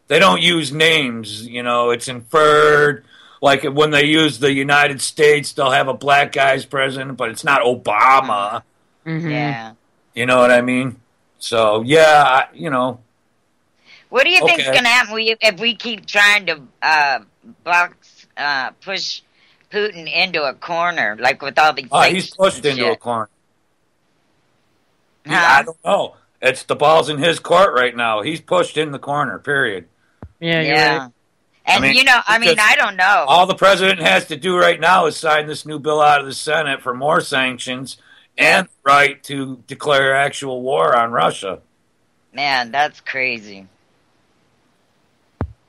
they don't use names. It's inferred. Like when they use the United States, they'll have a black guy as president, but it's not Obama.
Mm-hmm.
yeah.
You know what I mean? So, yeah,
What do you think's
Okay.
going to happen if we keep trying to push Putin into a corner, like with all these
he's pushed into a
shit?
corner.
Huh?
I don't know. It's the ball's in his court right now. He's pushed in the corner, period.
Yeah, you're
Yeah.
right.
And, I don't know.
All the president has to do right now is sign this new bill out of the Senate for more sanctions and the right to declare actual war on Russia.
Man, that's crazy.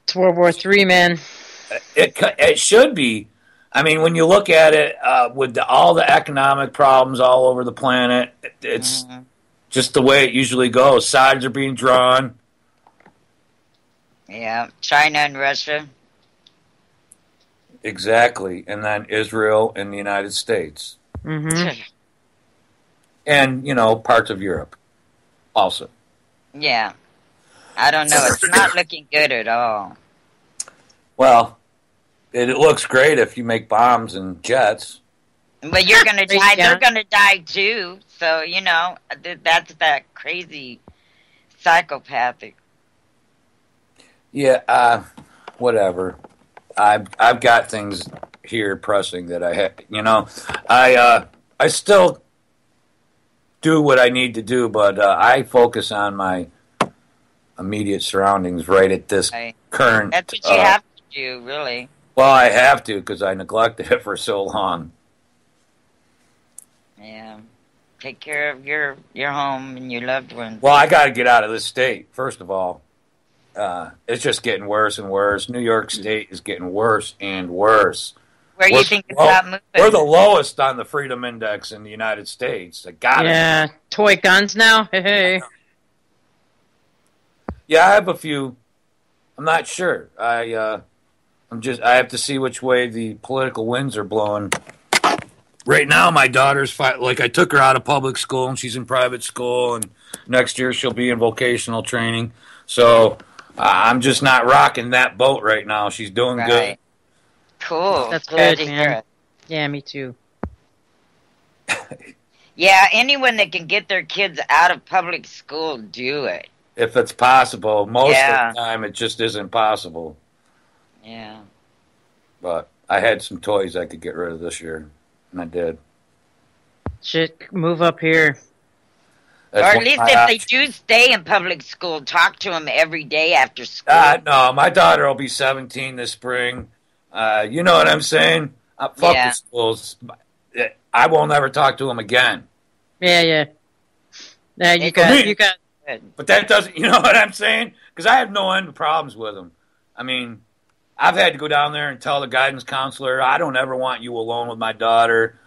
It's World War III, man.
It should be. I mean, when you look at it with all the economic problems all over the planet, it's just the way it usually goes. Sides are being drawn.
Yeah, China and Russia.
Exactly. And then Israel and the United States.
Mm-hmm.
And, parts of Europe also.
Yeah. I don't know. It's not looking good at all.
Well, it looks great if you make bombs and jets.
But you're going to die.
Yeah.
They're going to die too. So, that's that crazy psychopathic.
Yeah, whatever. I've got things here pressing that I have. I still do what I need to do, but I focus on my immediate surroundings right at this current.
That's what you have to do, really.
Well, I have to because I neglected it for so long.
Yeah. Take care of your home and your loved ones.
Well, I got to get out of this state first of all. It's just getting worse and worse. New York State is getting worse and worse.
Where you think about moving?
We're the lowest on the Freedom Index in the United States.
Yeah, toy guns now. Hey.
Yeah, I have a few. I'm not sure. I have to see which way the political winds are blowing. Right now, my daughter's I took her out of public school and she's in private school, and next year she'll be in vocational training. So I'm just not rocking that boat right now. She's doing good.
Cool.
That's
Glad
good,
to
man.
hear it.
Yeah, me too.
Yeah, anyone that can get their kids out of public school, do it.
If it's possible. Most of the time, it just isn't possible.
Yeah.
But I had some toys I could get rid of this year, and I did.
Shit, move up here.
That's
Or at
one of
least
my
if
options.
they do stay in public school, talk to them every day after school.
No, my daughter will be 17 this spring. You know what I'm saying? Fuck the schools. I won't ever talk to them again.
Yeah. Yeah, you got.
But that doesn't, you know what I'm saying? Because I have no end of problems with them. I mean, I've had to go down there and tell the guidance counselor, I don't ever want you alone with my daughter.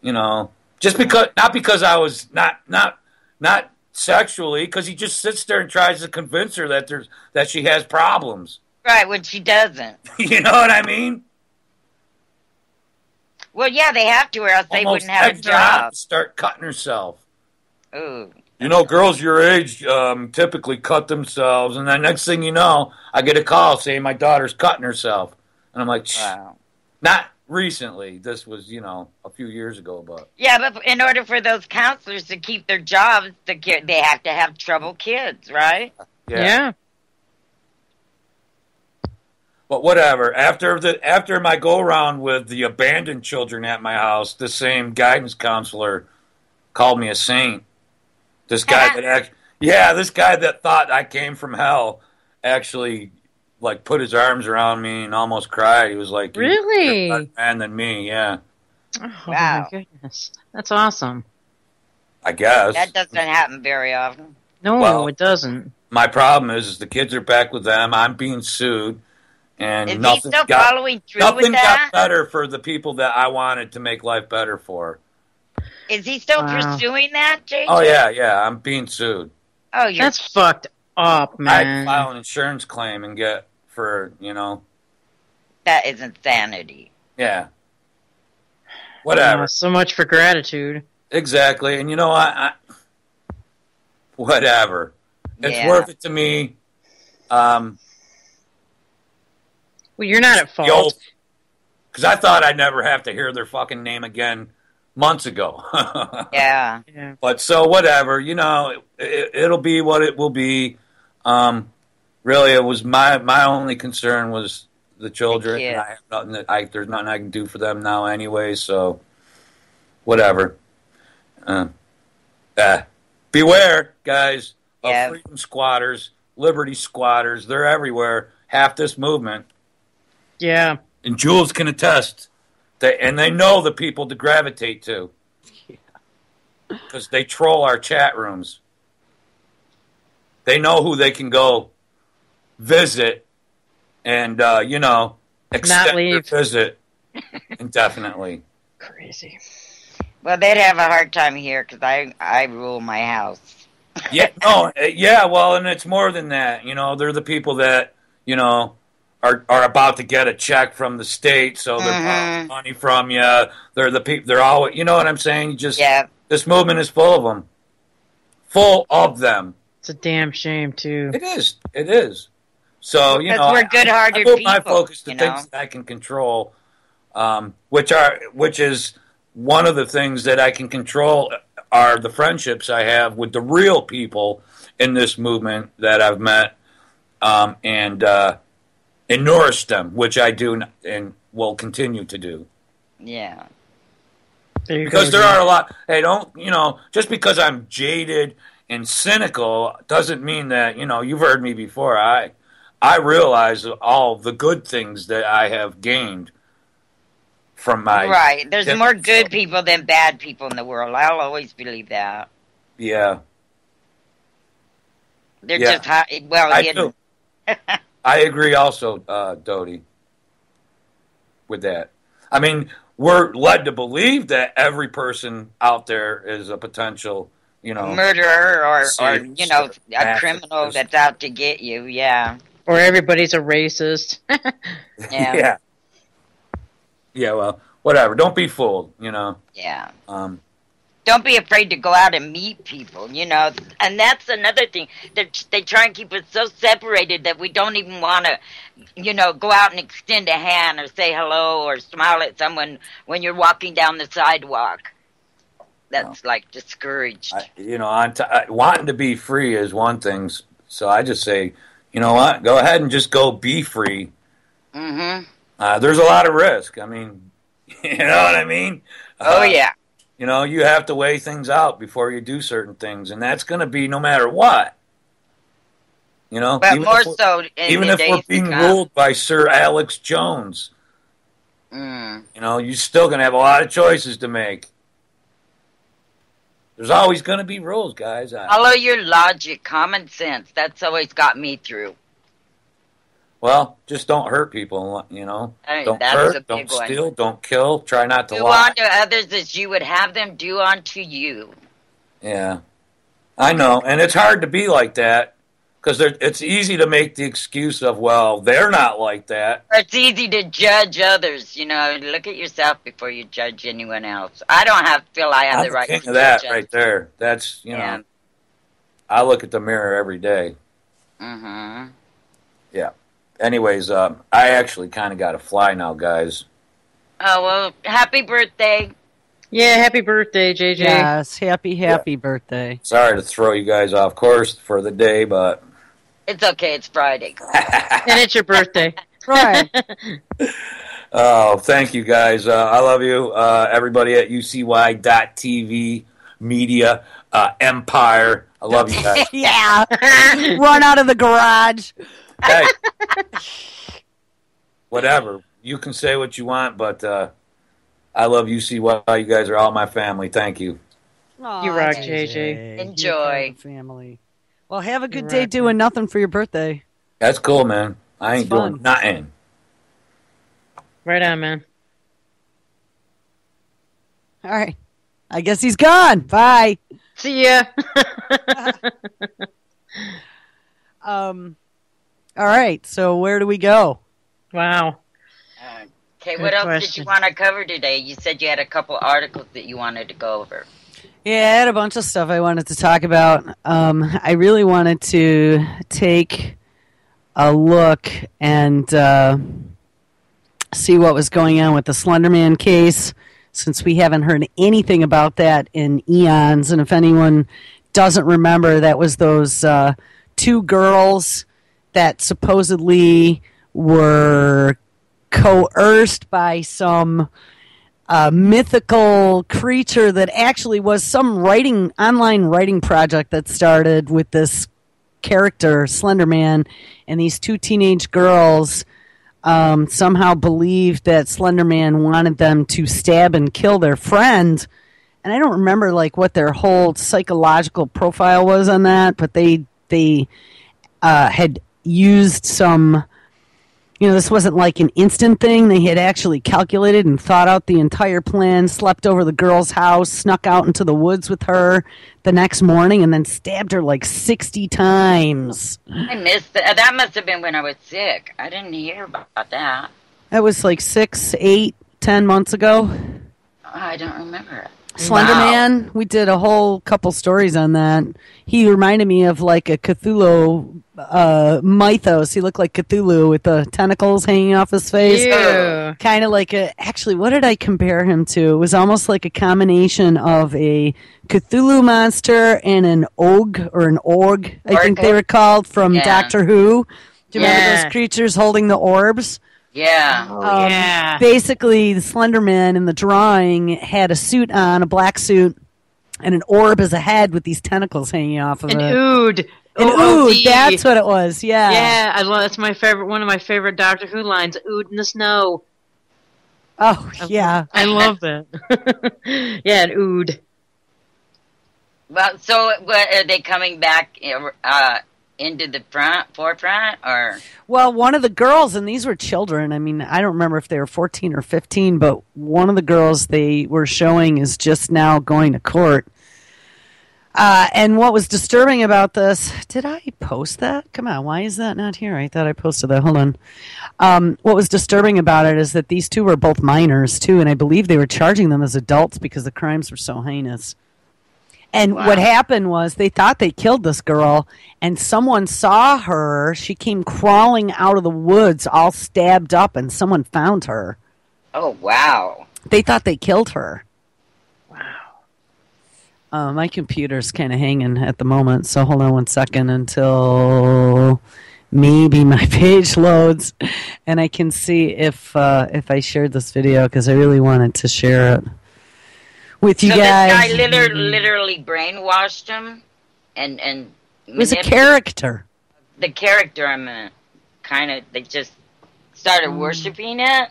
Just because, not because I was not sexually, because he just sits there and tries to convince her that she has problems.
Right, when she doesn't.
You know what I mean?
Well, yeah, they have to, or else they
Almost
wouldn't have a
egged her on
job.
to start cutting herself.
Ooh.
Girls your age typically cut themselves, and then next thing you know, I get a call saying my daughter's cutting herself, and I'm like,
Wow.
recently. This was, a few years ago, but
Yeah, but in order for those counselors to keep their jobs, they have to have troubled kids, right?
Yeah.
But whatever. After my go around with the abandoned children at my house, the same guidance counselor called me a saint. This guy this guy that thought I came from hell actually like put his arms around me and almost cried. He was like,
Really?
You're a better man than me, yeah.
Oh
Wow.
my goodness, that's awesome.
I guess.
That doesn't happen very often.
No,
Well,
it doesn't.
My problem is the kids are back with them. I'm being sued, and
Is he
nothing
still following through with
nothing
that?
got better for the people that I wanted to make life better for.
Is he still
Wow.
pursuing that, JJ?
Oh yeah, I'm being sued.
Oh, you're
That's fucked up,
I
man.
file an insurance claim and get for
that is insanity.
yeah, whatever.
So much for gratitude.
Exactly, and I whatever. It's
Yeah.
worth it to me.
Well, you're not at fault.
Because I thought I'd never have to hear their fucking name again months ago.
Yeah.
Yeah.
But so whatever, it'll be what it will be. Really, it was my only concern was the children.
kids.
And I have nothing there's nothing I can do for them now anyway. So whatever. Beware, guys, of
Yeah.
freedom squatters, liberty squatters. They're everywhere. Half this movement,
Yeah.
and Jules can attest. And they know the people to gravitate to. Because they troll our chat rooms. They know who they can go visit and, extend their
leave.
visit indefinitely.
Crazy.
Well, they'd have a hard time here because I rule my house.
Well, and it's more than that. They're the people that, are about to get a check from the state, so they're borrowing money from you. They're the people, they're all, you know what I'm saying? This movement is full of them. Full of them.
It's a damn shame, too.
It is. So,
Because we're good-hearted
I put my
people,
focus to things that I can control, which is one of the things that I can control are the friendships I have with the real people in this movement that I've met, and nourish them, which I do and will continue to do.
Yeah.
Because there are a lot. Hey, just because I'm jaded and cynical doesn't mean that, you've heard me before. I realize all the good things that I have gained from my...
Right. There's more good people than bad people in the world. I'll always believe that.
Yeah.
They're just hidden.
I agree also, Dodie, with that. I mean, we're led to believe that every person out there is a potential,
murderer or a
masochist.
criminal that's out to get you. Yeah.
Or everybody's a racist.
Yeah.
Yeah, well, whatever. Don't be fooled,
Yeah. Don't be afraid to go out and meet people, And that's another thing. They try and keep us so separated that we don't even want to, go out and extend a hand or say hello or smile at someone when you're walking down the sidewalk. That's discouraged.
Wanting to be free is one thing. So I just say, you know what? Go ahead and just go be free.
Mm-hmm.
There's a lot of risk. I mean, you know what I mean?
Oh, yeah.
You have to weigh things out before you do certain things, and that's going to be no matter what.
But
even if we're being ruled by Sir Alex Jones, you're still going to have a lot of choices to make. There's always going to be rules, guys.
Follow your logic, common sense. That's always got me through.
Well, just don't hurt people, Don't
that's
hurt,
a big
don't
one.
steal, don't kill, try not to
Do
lie.
unto others as you would have them do unto you.
Yeah, I know, and it's hard to be like that because it's easy to make the excuse of, well, they're not like that.
It's easy to judge others, Look at yourself before you judge anyone else. I don't feel I have
I'm
the right
king
to
of that
judge
right there. That's
Yeah.
I look at the mirror every day.
Mm-hmm.
Yeah. Anyways, I actually kind of got to fly now, guys.
Oh, well, happy birthday.
Yeah, happy birthday, JJ.
Yes, happy birthday.
Sorry to throw you guys off course for the day, but
It's okay. It's Friday.
And it's your birthday.
Right.
oh, thank you guys. I love you. Everybody at UCY.TV Media Empire. I love you guys.
Yeah. Run out of the garage.
Hey, whatever. You can say what you want, but I love UCY. You guys are all my family. Thank you.
Aw,
You rock, JJ.
Enjoy.
Family. Well, have a good day doing nothing for your birthday.
That's cool, man. I ain't
It's fun.
doing nothing.
Right on, man.
All right. I guess he's gone. Bye.
See ya.
All right. So where do we go?
Wow.
Okay,
Good
what else did
question.
you want to cover today? You said you had a couple articles that you wanted to go over.
Yeah, I had a bunch of stuff I wanted to talk about. I really wanted to take a look and see what was going on with the Slenderman case, since we haven't heard anything about that in eons. And if anyone doesn't remember, that was those two girls that supposedly were coerced by some mythical creature that actually was some online writing project that started with this character, Slenderman, and these two teenage girls somehow believed that Slenderman wanted them to stab and kill their friend. And I don't remember what their whole psychological profile was on that, but they had used some. This wasn't like an instant thing. They had actually calculated and thought out the entire plan, slept over the girl's house, snuck out into the woods with her the next morning, and then stabbed her 60 times.
I missed that. That must have been when I was sick. I didn't hear about that.
That was 6, 8, 10 months ago.
Oh, I don't remember it.
Slenderman,
Wow.
we did a whole couple stories on that. He reminded me of a Cthulhu mythos. He looked like Cthulhu with the tentacles hanging off his face.
Ew.
Kind of actually, what did I compare him to? It was almost like a combination of a Cthulhu monster and an ogre or an org, I think they were called, from
Yeah.
Doctor Who. Do you remember
Yeah.
those creatures holding the orbs?
Yeah.
Yeah.
Basically, the Slenderman in the drawing had a suit on, a black suit, and an orb as a head with these tentacles hanging off of
An
it.
ood.
An
OOD.
ood, that's what it was, yeah.
Yeah, I love. That's my favorite. One of my favorite Doctor Who lines. Ood in the snow.
Oh, yeah.
I love that. Yeah, an ood.
Well, so what, are they coming back into the forefront, or?
Well, one of the girls, and these were children, I mean, I don't remember if they were 14 or 15, but one of the girls they were showing is just now going to court. And what was disturbing about this, did I post that? Come on, why is that not here? I thought I posted that. Hold on. What was disturbing about it is that these two were both minors, too, and I believe they were charging them as adults because the crimes were so heinous. And what happened was they thought they killed this girl, and someone saw her. She came crawling out of the woods all stabbed up, and someone found her.
Oh, wow.
They thought they killed her. My computer's kind of hanging at the moment, so hold on one second until maybe my page loads, and I can see if I shared this video, because I really wanted to share it with you
So
guys.
this guy literally brainwashed him, and
It was a character.
The character, they just started worshiping it.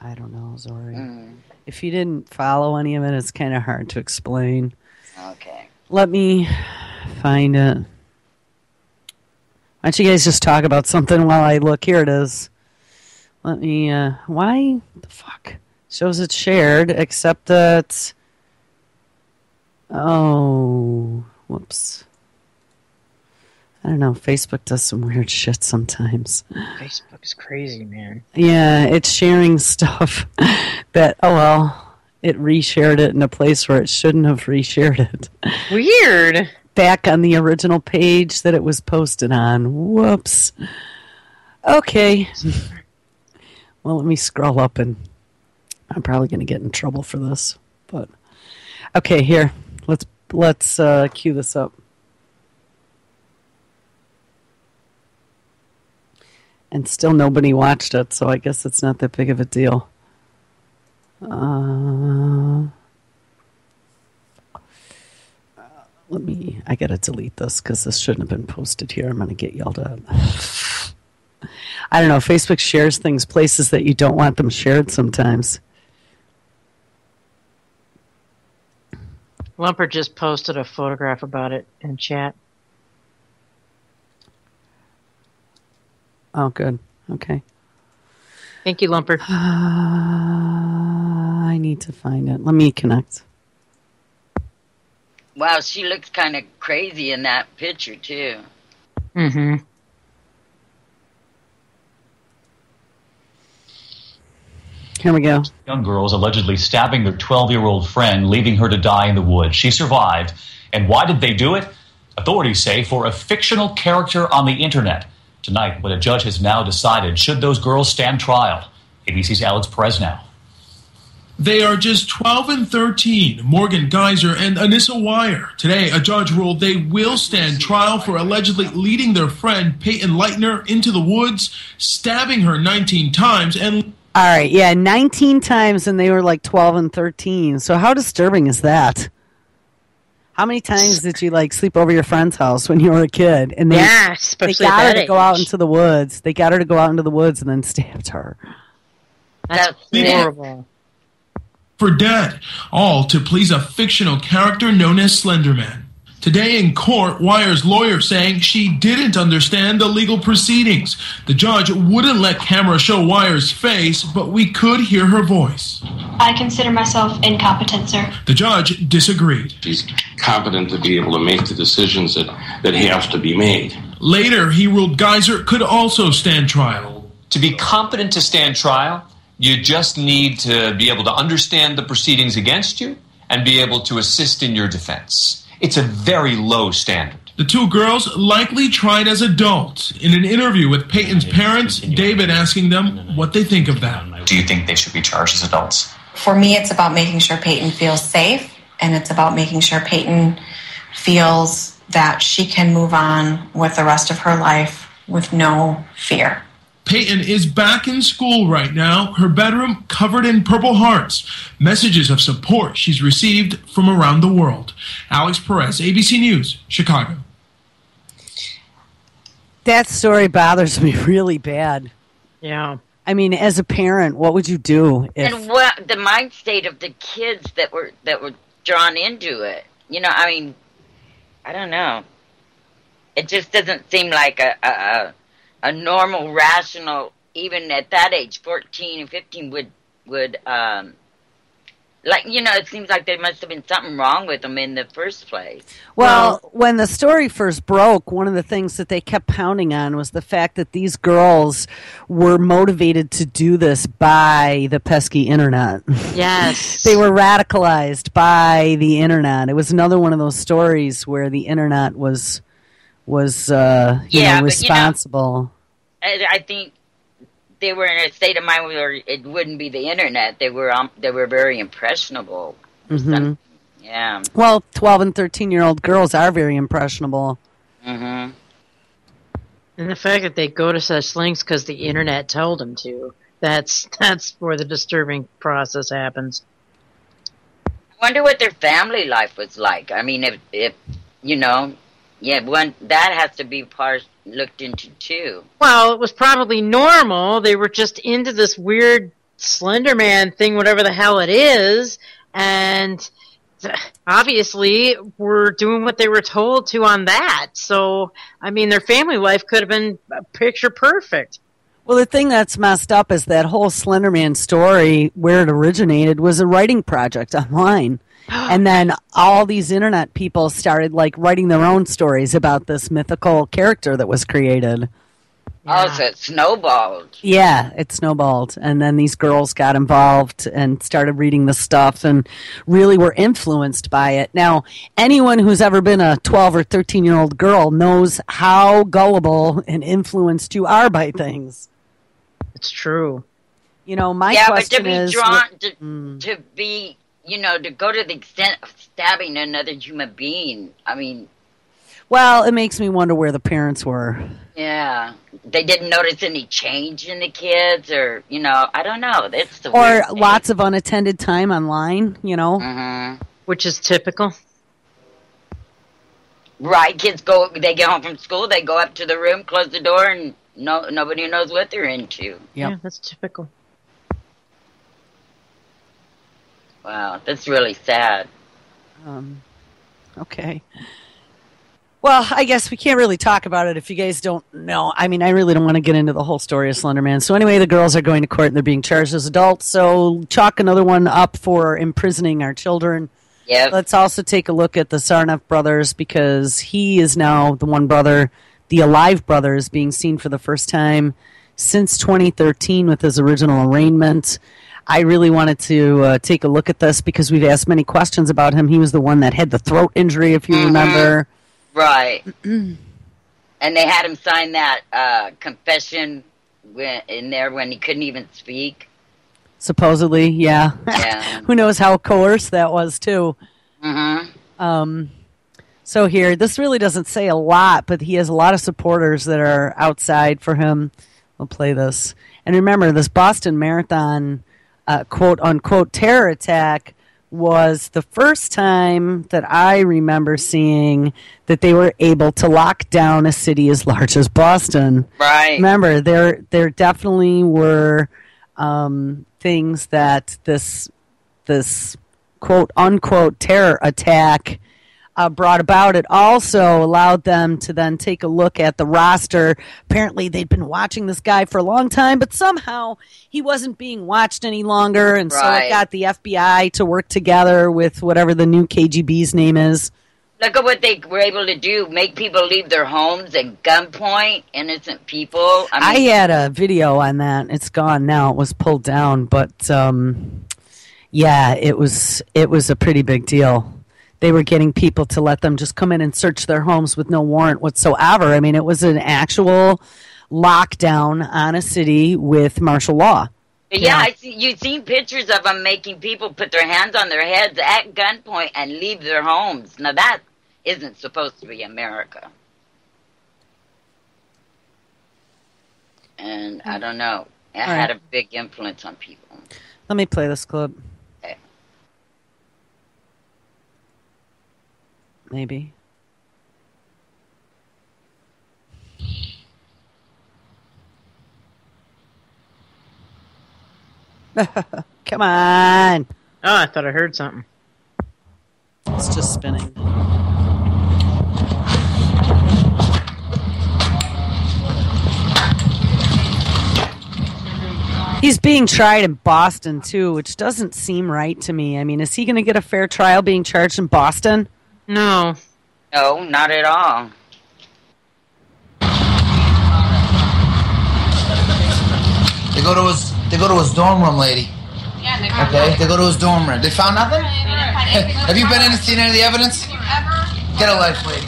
I don't know, Zorie. If you didn't follow any of it, it's kind of hard to explain.
Okay.
Let me find it. Why don't you guys just talk about something while I look? Here it is. Let me, why the fuck? Shows it's shared, except that, oh, whoops. I don't know, Facebook does some weird shit sometimes.
Facebook is crazy, man.
Yeah, it's sharing stuff that, oh well, it reshared it in a place where it shouldn't have reshared it.
Weird.
Back on the original page that it was posted on. Whoops. Okay. Well, let me scroll up and... I'm probably going to get in trouble for this, but okay, here. Let's cue this up. And still nobody watched it, so I guess it's not that big of a deal. I gotta delete this because this shouldn't have been posted here. I'm gonna get yelled at. I don't know, Facebook shares things places that you don't want them shared sometimes.
Lumper just posted a photograph about it in chat.
Oh, good. Okay.
Thank you, Lumper.
I need to find it. Let me connect.
Wow, she looks kind of crazy in that picture, too.
Mm-hmm.
Here we go.
Young girls allegedly stabbing their 12-year-old friend, leaving her to die in the woods. She survived. And why did they do it? Authorities say for a fictional character on the internet. Tonight, what a judge has now decided, should those girls stand trial? ABC's Alex Perez now.
They are just 12 and 13, Morgan Geyser and Anissa Wire. Today, a judge ruled they will stand trial for allegedly leading their friend Peyton Leitner into the woods, stabbing her 19 times, and...
All right, yeah, 19 times, and they were like 12 and 13. So how disturbing is that? How many times did you sleep over your friend's house when you were a kid? And they got her to go out into the woods. They got her to go out into the woods and then stabbed her.
That's horrible.
For dead, all to please a fictional character known as Slenderman. Today in court, Wire's lawyer saying she didn't understand the legal proceedings. The judge wouldn't let camera show Wire's face, but we could hear her voice.
I consider myself incompetent, sir.
The judge disagreed.
She's competent to be able to make the decisions that have to be made.
Later, he ruled Geyser could also stand trial.
To be competent to stand trial, you just need to be able to understand the proceedings against you and be able to assist in your defense. It's a very low standard.
The two girls likely tried as adults. In an interview with Peyton's parents, David asking them what they think of that.
Do you think they should be charged as adults?
For me, it's about making sure Peyton feels safe, and it's about making sure Peyton feels that she can move on with the rest of her life with no fear.
Peyton is back in school right now, her bedroom covered in Purple Hearts, messages of support she's received from around the world. Alex Perez, ABC News, Chicago.
That story bothers me really bad.
Yeah.
I mean, as a parent, what would you do if...
And what the mind state of the kids that were drawn into it? I don't know. It just doesn't seem like a normal, rational, even at that age, 14 and 15, would it seems like there must have been something wrong with them in the first place.
Well, when the story first broke, one of the things that they kept pounding on was the fact that these girls were motivated to do this by the pesky internet.
Yes.
They were radicalized by the internet. It was another one of those stories where the internet was responsible.
I think they were in a state of mind where it wouldn't be the internet. They were very impressionable.
Mm-hmm.
Yeah.
Well, 12 and 13-year-old girls are very impressionable.
Mm-hmm.
And the fact that they go to such lengths because the internet told them to. That's where the disturbing process happens.
I wonder what their family life was like. I mean, if that has to be looked into too.
Well, it was probably normal. They were just into this weird Slender Man thing, whatever the hell it is, and obviously were doing what they were told to on that. So, I mean, their family life could have been picture perfect.
Well, the thing that's messed up is that whole Slender Man story, where it originated, was a writing project online. And then all these internet people started writing their own stories about this mythical character that was created.
Yeah. Oh, so it snowballed.
Yeah, it snowballed. And then these girls got involved and started reading the stuff and really were influenced by it. Now, anyone who's ever been a 12 or 13-year-old girl knows how gullible and influenced you are by things.
It's true.
My question is...
to be, to go to the extent of stabbing another human being, I mean...
Well, it makes me wonder where the parents were.
Yeah. They didn't notice any change in the kids or, I don't know. That's the weird thing.
Lots of unattended time online,
Mm-hmm.
Which is typical.
Right. Kids they get home from school, they go up to the room, close the door, and nobody knows what they're into.
Yep.
Yeah, that's typical.
Wow, that's really sad.
Okay. Well, I guess we can't really talk about it if you guys don't know. I mean, I really don't want to get into the whole story of Slender Man. So anyway, the girls are going to court and they're being charged as adults. So chalk another one up for imprisoning our children.
Yep.
Let's also take a look at the Sarnoff brothers because he is now the one brother, the alive brother, is being seen for the first time since 2013 with his original arraignment. I really wanted to take a look at this because we've asked many questions about him. He was the one that had the throat injury, if you remember.
Right. And they had him sign that confession in there when he couldn't even speak.
Supposedly, yeah. Who knows how coerced that was, too.
Mm-hmm.
So here, this really doesn't say a lot, but he has a lot of supporters that are outside for him. We'll play this. And remember, this Boston Marathon quote-unquote terror attack was the first time that I remember seeing that they were able to lock down a city as large as Boston.
Right.
Remember, there definitely were things that this quote-unquote terror attack brought about. It also allowed them to then take a look at the roster. Apparently, they'd been watching this guy for a long time, but somehow he wasn't being watched any longer, and so it got the FBI to work together with whatever the new KGB's name is.
Look at what they were able to do, make people leave their homes at gunpoint, innocent people.
I had a video on that. It's gone now. It was pulled down, but yeah, it was a pretty big deal. They were getting people to let them just come in and search their homes with no warrant whatsoever. I mean, it was an actual lockdown on a city with martial law.
Yeah, you've seen pictures of them making people put their hands on their heads at gunpoint and leave their homes. Now, that isn't supposed to be America. And I don't know. It had a big influence on people.
Let me play this clip. Maybe. Come on.
Oh, I thought I heard something.
It's just spinning. He's being tried in Boston, too, which doesn't seem right to me. I mean, is he going to get a fair trial being charged in Boston?
No.
No, not at all.
They go to his dorm room, lady.
Yeah,
they go to his dorm room. They found nothing? Have you been in and seen any of the evidence? Get a life, lady.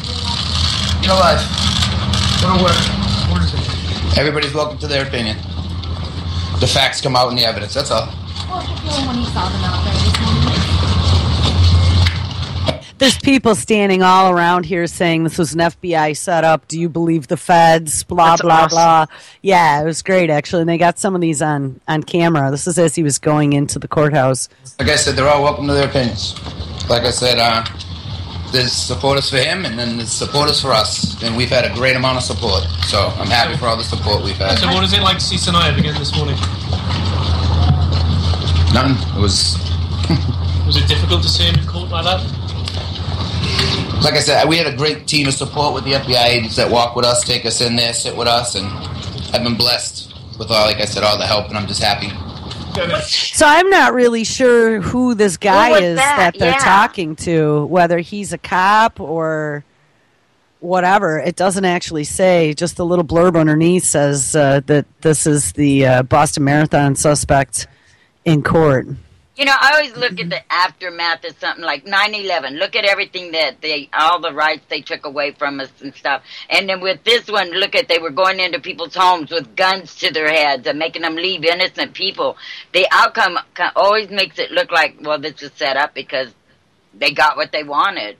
Get a life. Go to work. What is it? Everybody's welcome to their opinion. The facts come out in the evidence, that's all.
When he saw them out there this morning.
There's people standing all around here saying this was an FBI setup. Do you believe the feds? Blah,
That's
blah,
awesome.
blah. Yeah, it was great, actually. And they got some of these on camera. This is as he was going into the courthouse.
Like I said, they're all welcome to their opinions. Like I said, there's supporters for him, and then there's supporters for us. And we've had a great amount of support. So I'm happy for all the support we've had.
So what is it like to see Sanaya again this morning?
Nothing. It was...
Was it difficult to see him in court like that?
Like I said, we had a great team of support with the FBI agents that walk with us, take us in there, sit with us, and I've been blessed with all, like I said, all the help, and I'm just happy.
So I'm not really sure who this guy is that they're talking to, whether he's a cop or whatever. It doesn't actually say. Just the little blurb underneath says that this is the Boston Marathon suspect in court.
You know, I always look at the aftermath of something like 9/11. Look at everything that all the rights they took away from us and stuff. And then with this one, look at they were going into people's homes with guns to their heads and making them leave innocent people. The outcome always makes it look like, well, this was set up because they got what they wanted.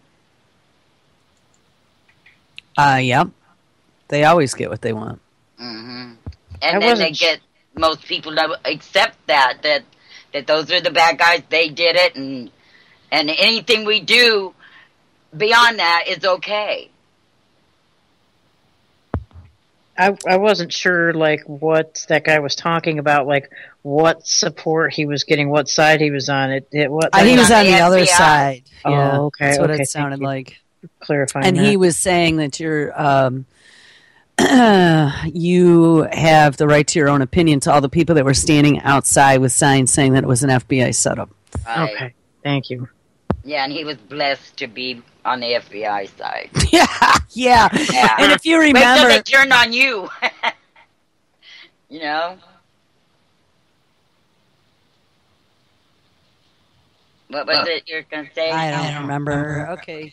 Yep. They always get what they want.
Mm-hmm. And then they get most people to accept that those are the bad guys. They did it, and anything we do beyond that is okay.
I wasn't sure, like, what that guy was talking about, like, what support he was getting, what side he was on. He was
on the other side. Yeah,
oh, okay.
That's what
okay,
it sounded like.
Clarifying
and
that.
He was saying that you're you have the right to your own opinion to all the people that were standing outside with signs saying that it was an FBI setup.
Right.
Okay, thank you.
Yeah, and he was blessed to be on the FBI side.
yeah. And if you remember,
wait till they turn on you. You know. What was it you're gonna say?
I don't remember. Okay.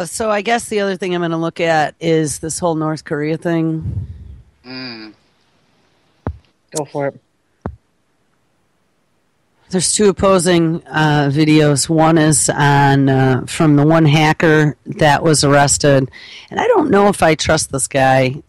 So I guess the other thing I'm going to look at is this whole North Korea thing.
Go for it.
There's two opposing videos. One is on from the one hacker that was arrested, and I don't know if I trust this guy.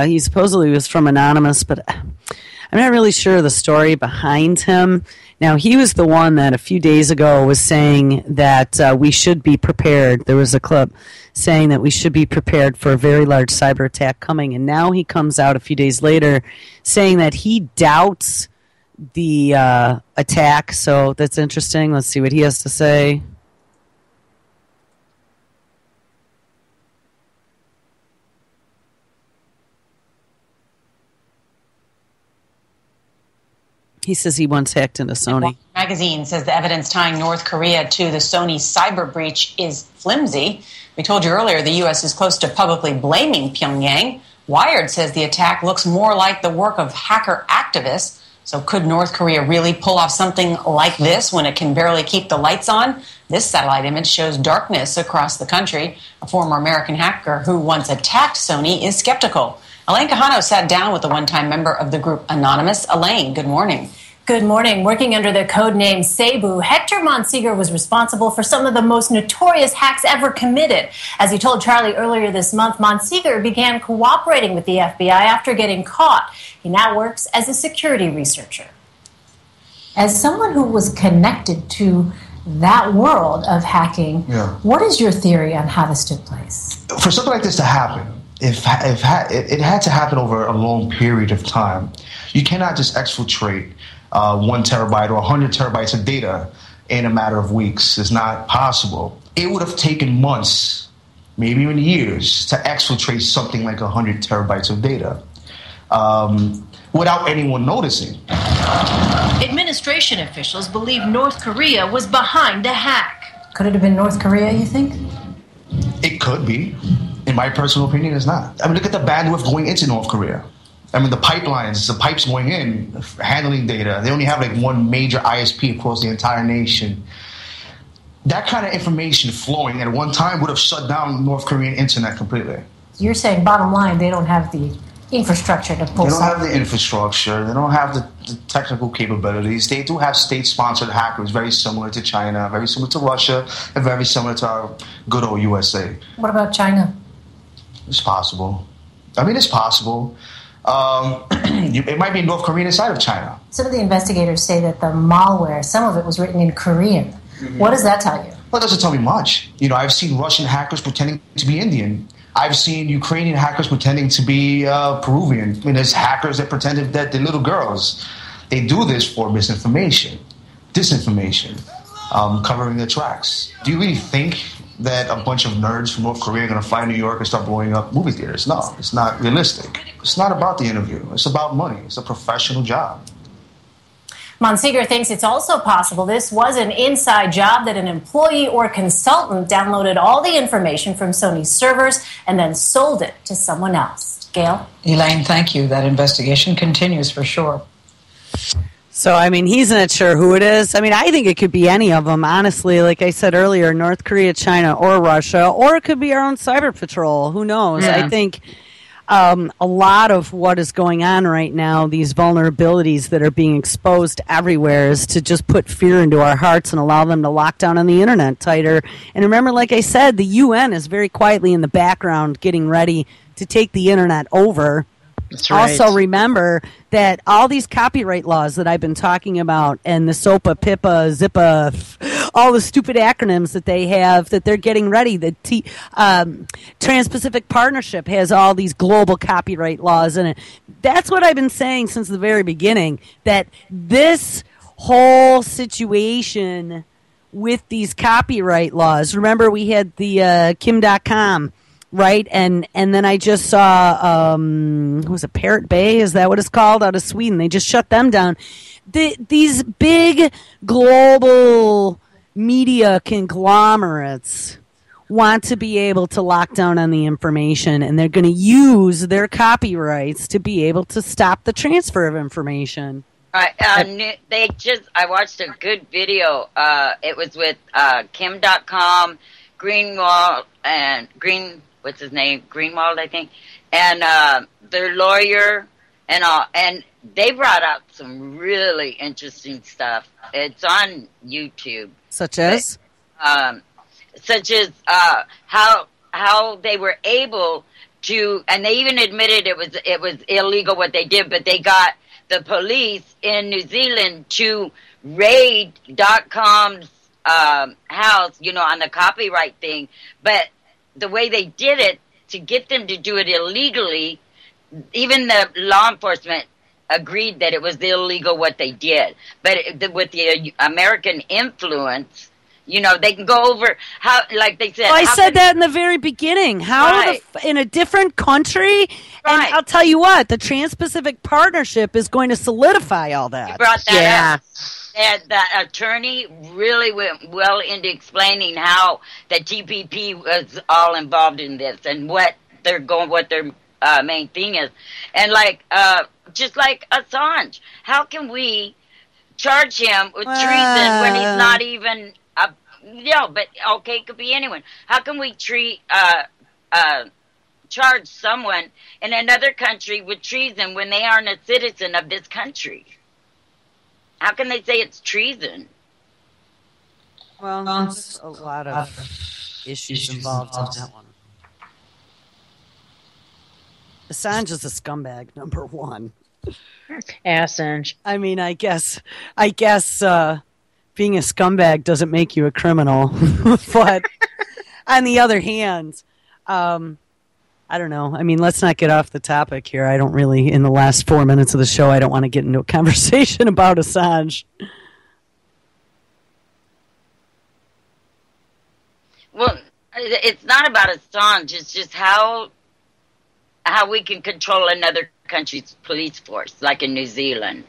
He supposedly was from Anonymous, but I'm not really sure of the story behind him. Now, he was the one that a few days ago was saying that we should be prepared. There was a clip saying that we should be prepared for a very large cyber attack coming, and now he comes out a few days later saying that he doubts the attack. So that's interesting. Let's see what he has to say. He says he once hacked into Sony.
Magazine says the evidence tying North Korea to the Sony cyber breach is flimsy. We told you earlier the U.S. is close to publicly blaming Pyongyang. Wired says the attack looks more like the work of hacker activists. So could North Korea really pull off something like this when it can barely keep the lights on? This satellite image shows darkness across the country. A former American hacker who once attacked Sony is skeptical. Elaine Quijano sat down with a one-time member of the group Anonymous. Elaine, good morning.
Good morning. Working under the code name Cebu, Hector Monsegur was responsible for some of the most notorious hacks ever committed. As he told Charlie earlier this month, Monsegur began cooperating with the FBI after getting caught. He now works as a security researcher.
As someone who was connected to that world of hacking, what is your theory on how this took place?
For something like this to happen, if it had to happen over a long period of time. You cannot just exfiltrate 1 terabyte or 100 terabytes of data in a matter of weeks. It's not possible. It would have taken months, maybe even years, to exfiltrate something like 100 terabytes of data without anyone noticing.
Administration officials believe North Korea was behind the hack.
Could it have been North Korea, you think?
It could be. In my personal opinion, it's not. I mean, look at the bandwidth going into North Korea. I mean, the pipelines, the pipes going in, handling data. They only have like one major ISP across the entire nation. That kind of information flowing at one time would have shut down North Korean internet completely.
You're saying, bottom line, they don't have the infrastructure to pull.
They don't have the infrastructure. They don't have the technical capabilities. They do have state-sponsored hackers, very similar to China, very similar to Russia, and very similar to our good old USA.
What about China?
It's possible. I mean, it's possible. It might be North Korean inside of China.
Some of the investigators say that the malware, some of it was written in Korean. Mm-hmm. What does that tell you?
Well, it doesn't tell me much. You know, I've seen Russian hackers pretending to be Indian. I've seen Ukrainian hackers pretending to be Peruvian. I mean, there's hackers that pretended that they're little girls. They do this for misinformation, disinformation, covering their tracks. Do you really think that a bunch of nerds from North Korea are going to fly to New York and start blowing up movie theaters? No, it's not realistic. It's not about the interview. It's about money. It's a professional job.
Monseeger thinks it's also possible this was an inside job, that an employee or consultant downloaded all the information from Sony's servers and then sold it to someone else. Gail?
Elaine, thank you. That investigation continues for sure.
So, I mean, he's not sure who it is. I mean, I think it could be any of them, honestly. Like I said earlier, North Korea, China, or Russia, or it could be our own cyber patrol. Who knows?
Yeah.
I think a lot of what is going on right now, these vulnerabilities that are being exposed everywhere, is to just put fear into our hearts and allow them to lock down on the internet tighter. And remember, like I said, the UN is very quietly in the background getting ready to take the internet over.
That's right.
Also, remember that all these copyright laws that I've been talking about, and the SOPA, PIPA, ZIPA, all the stupid acronyms that they have, that they're getting ready. The Trans-Pacific Partnership has all these global copyright laws in it. That's what I've been saying since the very beginning, that this whole situation with these copyright laws, remember we had the Kim.com, right? And then I just saw, what was it, Parrot Bay? Is that what it's called? Out of Sweden. They just shut them down. These big global media conglomerates want to be able to lock down on the information, and they're going to use their copyrights to be able to stop the transfer of information.
I watched a good video. It was with Kim.com, Greenwald, and what's his name? Greenwald, I think. And their lawyer and all. And they brought out some really interesting stuff. It's on YouTube.
Such as?
How they were able to, and they even admitted it was illegal what they did, but they got the police in New Zealand to raid .com's house, on the copyright thing. But the way they did it, to get them to do it illegally, even the law enforcement agreed that it was illegal what they did. But with the American influence, they can go over how, like they said.
Well, I said that in the very beginning. How in a different country, and I'll tell you what, the Trans-Pacific Partnership is going to solidify all that.
You brought that up. And the attorney really went well into explaining how the TPP was all involved in this and what their main thing is. And just like Assange, how can we charge him with treason when he's not even but okay, it could be anyone. How can we charge someone in another country with treason when they aren't a citizen of this country? How can they say it's treason?
Well, there's a lot of issues involved in that one. Assange is a scumbag, number one.
Assange.
I mean, I guess being a scumbag doesn't make you a criminal. But on the other hand, I don't know. I mean, let's not get off the topic here. I don't really, in the last 4 minutes of the show, I don't want to get into a conversation about Assange.
Well, it's not about Assange. It's just how we can control another country's police force, like in New Zealand.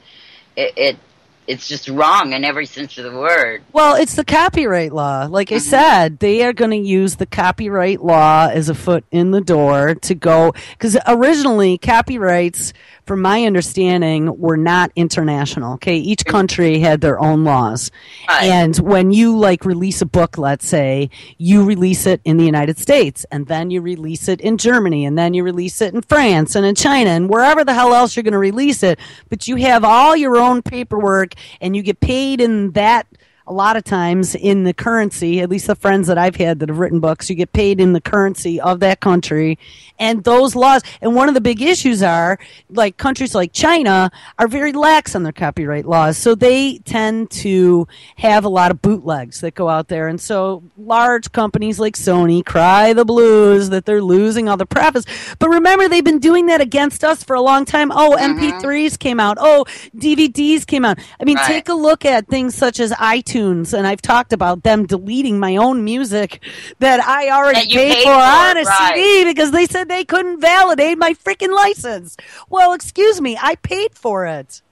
It's just wrong in every sense of the word.
Well, it's the copyright law. Like I said, they are going to use the copyright law as a foot in the door to go, because originally copyrights, from my understanding, were not international. Okay, each country had their own laws. And when you release a book, let's say, you release it in the United States, and then you release it in Germany, and then you release it in France and in China and wherever the hell else you're going to release it. But you have all your own paperwork, and you get paid in that. A lot of times in the currency, at least the friends that I've had that have written books, you get paid in the currency of that country. And those laws, and one of the big issues are, like countries like China are very lax on their copyright laws. So they tend to have a lot of bootlegs that go out there. And so large companies like Sony cry the blues that they're losing all the profits. But remember, they've been doing that against us for a long time. Oh, MP3s came out. Oh, DVDs came out. I mean, take a look at things such as iTunes. And I've talked about them deleting my own music that I already paid for on a CD because they said they couldn't validate my freaking license. Well, excuse me, I paid for it.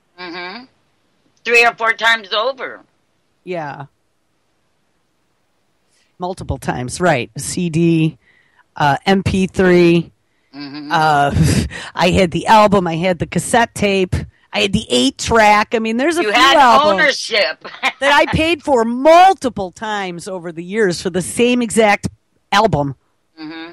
3 or 4 times over.
Yeah. Multiple times, right. CD, MP3.
Mm-hmm.
I had the album. I had the cassette tape. I had the 8-track. I mean, there's a few albums
ownership
that I paid for multiple times over the years for the same exact album.
Mm-hmm.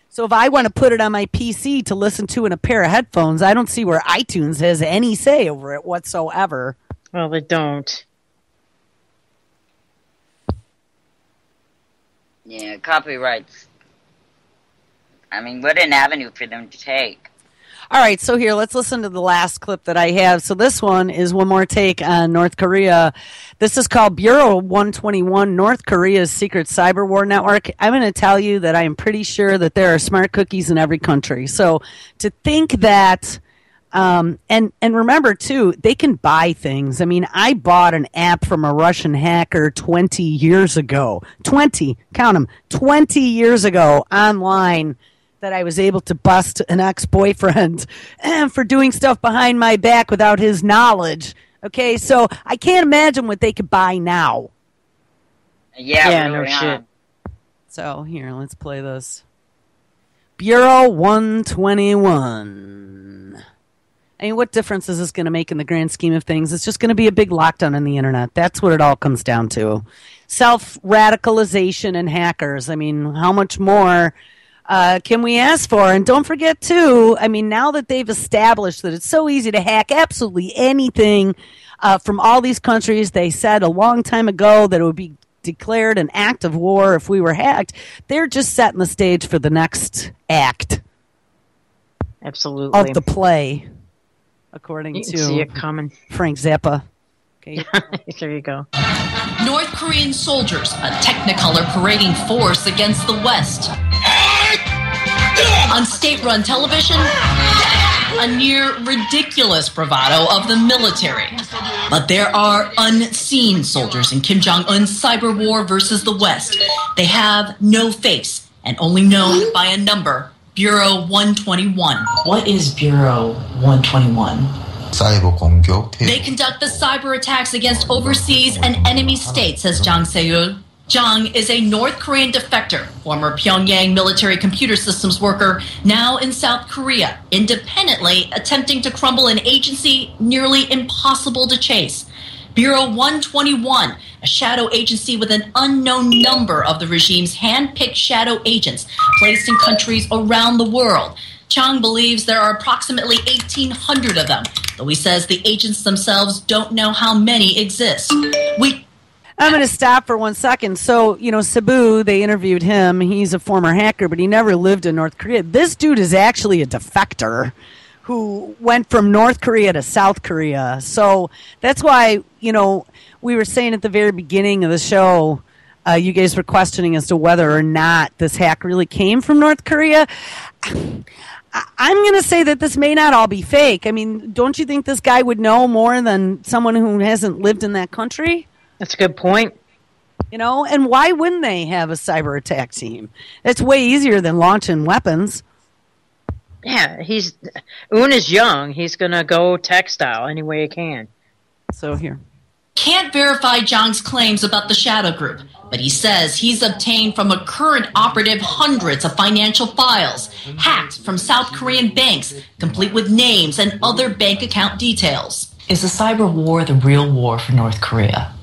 So if I want to put it on my PC to listen to in a pair of headphones, I don't see where iTunes has any say over it whatsoever.
Well, they don't.
Yeah, copyrights. I mean, what an avenue for them to take.
All right, so here, let's listen to the last clip that I have. So this one is one more take on North Korea. This is called Bureau 121, North Korea's secret cyber war network. I'm going to tell you that I am pretty sure that there are smart cookies in every country. So to think that, and remember, too, they can buy things. I mean, I bought an app from a Russian hacker 20 years ago. 20, count them, 20 years ago online, that I was able to bust an ex-boyfriend for doing stuff behind my back without his knowledge. Okay, so I can't imagine what they could buy now.
Yeah,
no shit.
So here, let's play this. Bureau 121. I mean, what difference is this going to make in the grand scheme of things? It's just going to be a big lockdown on the internet. That's what it all comes down to. Self-radicalization and hackers. I mean, how much more can we ask for? And don't forget, too, I mean, now that they've established that it's so easy to hack absolutely anything from all these countries, they said a long time ago that it would be declared an act of war if we were hacked. They're just setting the stage for the next act.
Absolutely.
Of the play, according
you can
to
see it coming.
Frank Zappa. Okay.
There you go.
North Korean soldiers, a technicolor parading force against the West. On state-run television, a near ridiculous bravado of the military. But there are unseen soldiers in Kim Jong-un's cyber war versus the West. They have no face and only known by a number, Bureau 121.
What is Bureau 121?
They conduct the cyber attacks against overseas and enemy states, says Jang Se-yul. Jang is a North Korean defector, former Pyongyang military computer systems worker, now in South Korea, independently attempting to crumble an agency nearly impossible to chase. Bureau 121, a shadow agency with an unknown number of the regime's hand-picked shadow agents placed in countries around the world. Chang believes there are approximately 1,800 of them, though he says the agents themselves don't know how many exist.
I'm going to stop for 1 second. So, Cebu, they interviewed him. He's a former hacker, but he never lived in North Korea. This dude is actually a defector who went from North Korea to South Korea. So that's why, we were saying at the very beginning of the show, you guys were questioning as to whether or not this hack really came from North Korea. I'm going to say that this may not all be fake. I mean, don't you think this guy would know more than someone who hasn't lived in that country?
That's a good point.
And why wouldn't they have a cyber attack team? It's way easier than launching weapons.
Yeah, Un is young. He's going to go textile any way he can.
So here.
Can't verify Jang's claims about the shadow group, but he says he's obtained from a current operative hundreds of financial files, hacked from South Korean banks, complete with names and other bank account details.
Is the cyber war the real war for North Korea?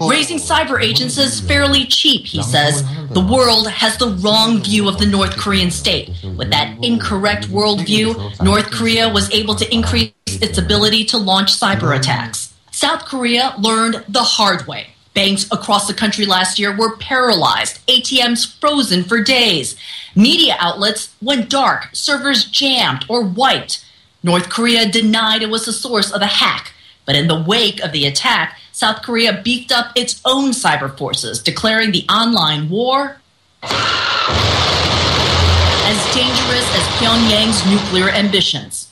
Raising cyber agents is fairly cheap, he says. The world has the wrong view of the North Korean state. With that incorrect worldview, North Korea was able to increase its ability to launch cyber attacks. South Korea learned the hard way. Banks across the country last year were paralyzed, ATMs frozen for days. Media outlets went dark, servers jammed or wiped. North Korea denied it was the source of the hack. But in the wake of the attack, South Korea beefed up its own cyber forces, declaring the online war as dangerous as Pyongyang's nuclear ambitions.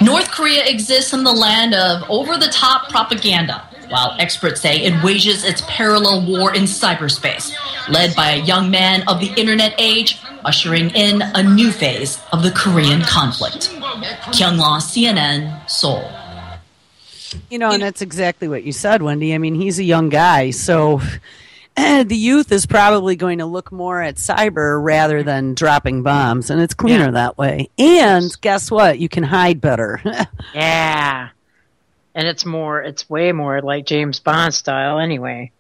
North Korea exists in the land of over-the-top propaganda, while experts say it wages its parallel war in cyberspace, led by a young man of the internet age, ushering in a new phase of the Korean conflict. Kyung-la, CNN, Seoul.
And that's exactly what you said, Wendy. I mean, he's a young guy, so the youth is probably going to look more at cyber rather than dropping bombs, and it's cleaner that way. And guess what? You can hide better.
Yeah. And it's way more like James Bond style anyway.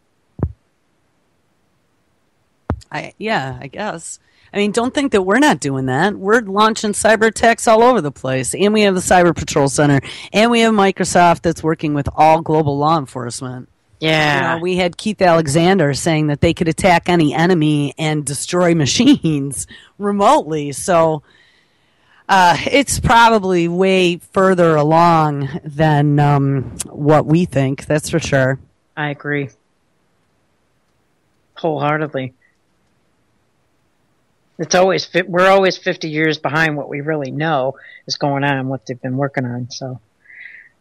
I guess. I mean, don't think that we're not doing that. We're launching cyber attacks all over the place. And we have the Cyber Patrol Center. And we have Microsoft that's working with all global law enforcement.
Yeah.
We had Keith Alexander saying that they could attack any enemy and destroy machines remotely. So it's probably way further along than what we think. That's for sure.
I agree. Wholeheartedly. We're always 50 years behind what we really know is going on, what they've been working on. So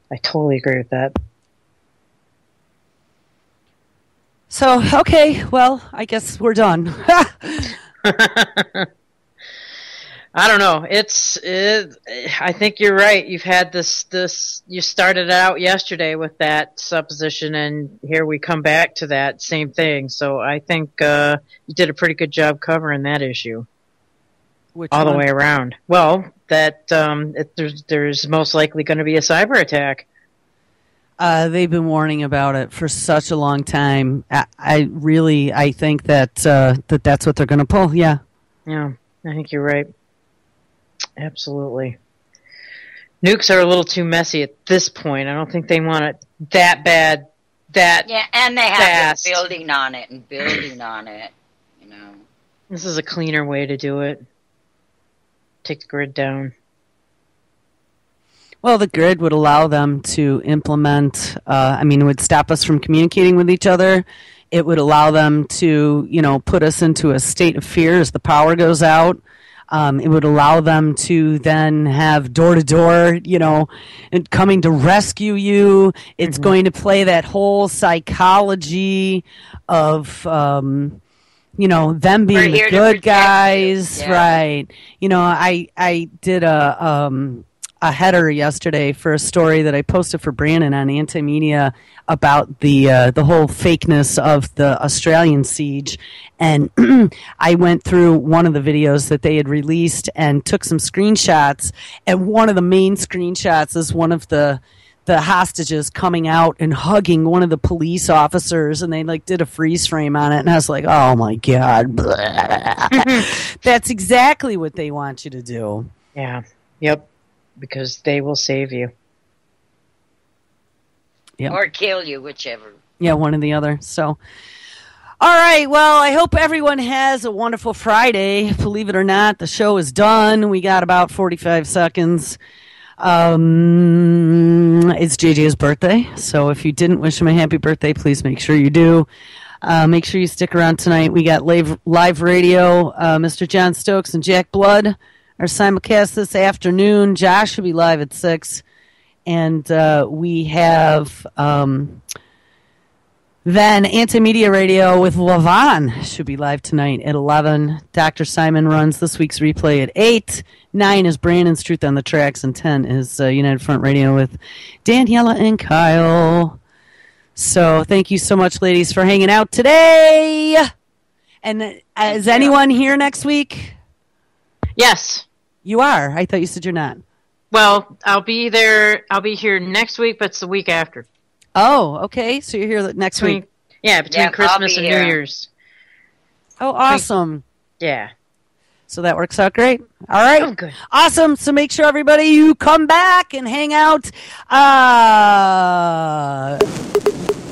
I totally agree with that.
So, okay, well, I guess we're done.
I don't know. I think you're right. You've had this. You started out yesterday with that supposition, and here we come back to that same thing. So I think you did a pretty good job covering that issue.
Which
all
one?
The way around. Well, that there's most likely going to be a cyber attack.
They've been warning about it for such a long time. I think that that's what they're going to pull. Yeah.
Yeah, I think you're right. Absolutely. Nukes are a little too messy at this point. I don't think they want it that bad.
And they have
fast.
been building on it.
This is a cleaner way to do it. Take the grid down.
Well, the grid would allow them to implement, it would stop us from communicating with each other. It would allow them to, put us into a state of fear as the power goes out. It would allow them to then have door-to-door, and coming to rescue you. It's going to play that whole psychology of, them being the good guys.
Yeah.
Right. I did a header yesterday for a story that I posted for Brandon on Anti-Media about the whole fakeness of the Australian siege, and I went through one of the videos that they had released and took some screenshots, and one of the main screenshots is one of the hostages coming out and hugging one of the police officers, and they did a freeze frame on it, and I was like, oh my God. That's exactly what they want you to do.
Yeah. Yep. Because they will save you.
Yep.
Or kill you, whichever.
Yeah, one or the other. So, all right. Well, I hope everyone has a wonderful Friday. Believe it or not, the show is done. We got about 45 seconds. It's JJ's birthday. So if you didn't wish him a happy birthday, please make sure you do. Make sure you stick around tonight. We got live radio. Mr. John Stokes and Jack Blood are simulcast this afternoon. Josh will be live at 6. And we have then Anti-Media Radio with Lavon should be live tonight at 11. Dr. Simon runs this week's replay at 8. 9 is Brandon's Truth on the Tracks, and 10 is United Front Radio with Daniela and Kyle. So thank you so much, ladies, for hanging out today. And is anyone here next week?
Yes.
You are? I thought you said you're not.
Well, I'll be there. I'll be here next week, but it's the week after.
Oh, okay. So you're here next week.
Yeah, between Christmas and New Year's.
Oh, awesome.
Yeah.
So that works out great. All right.
Oh, good.
Awesome. So make sure everybody you come back and hang out.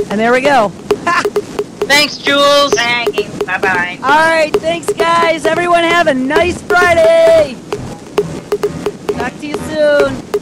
And there we go.
Thanks, Jules.
Thank you. Bye-bye.
All right. Thanks, guys. Everyone have a nice Friday. Talk to you soon.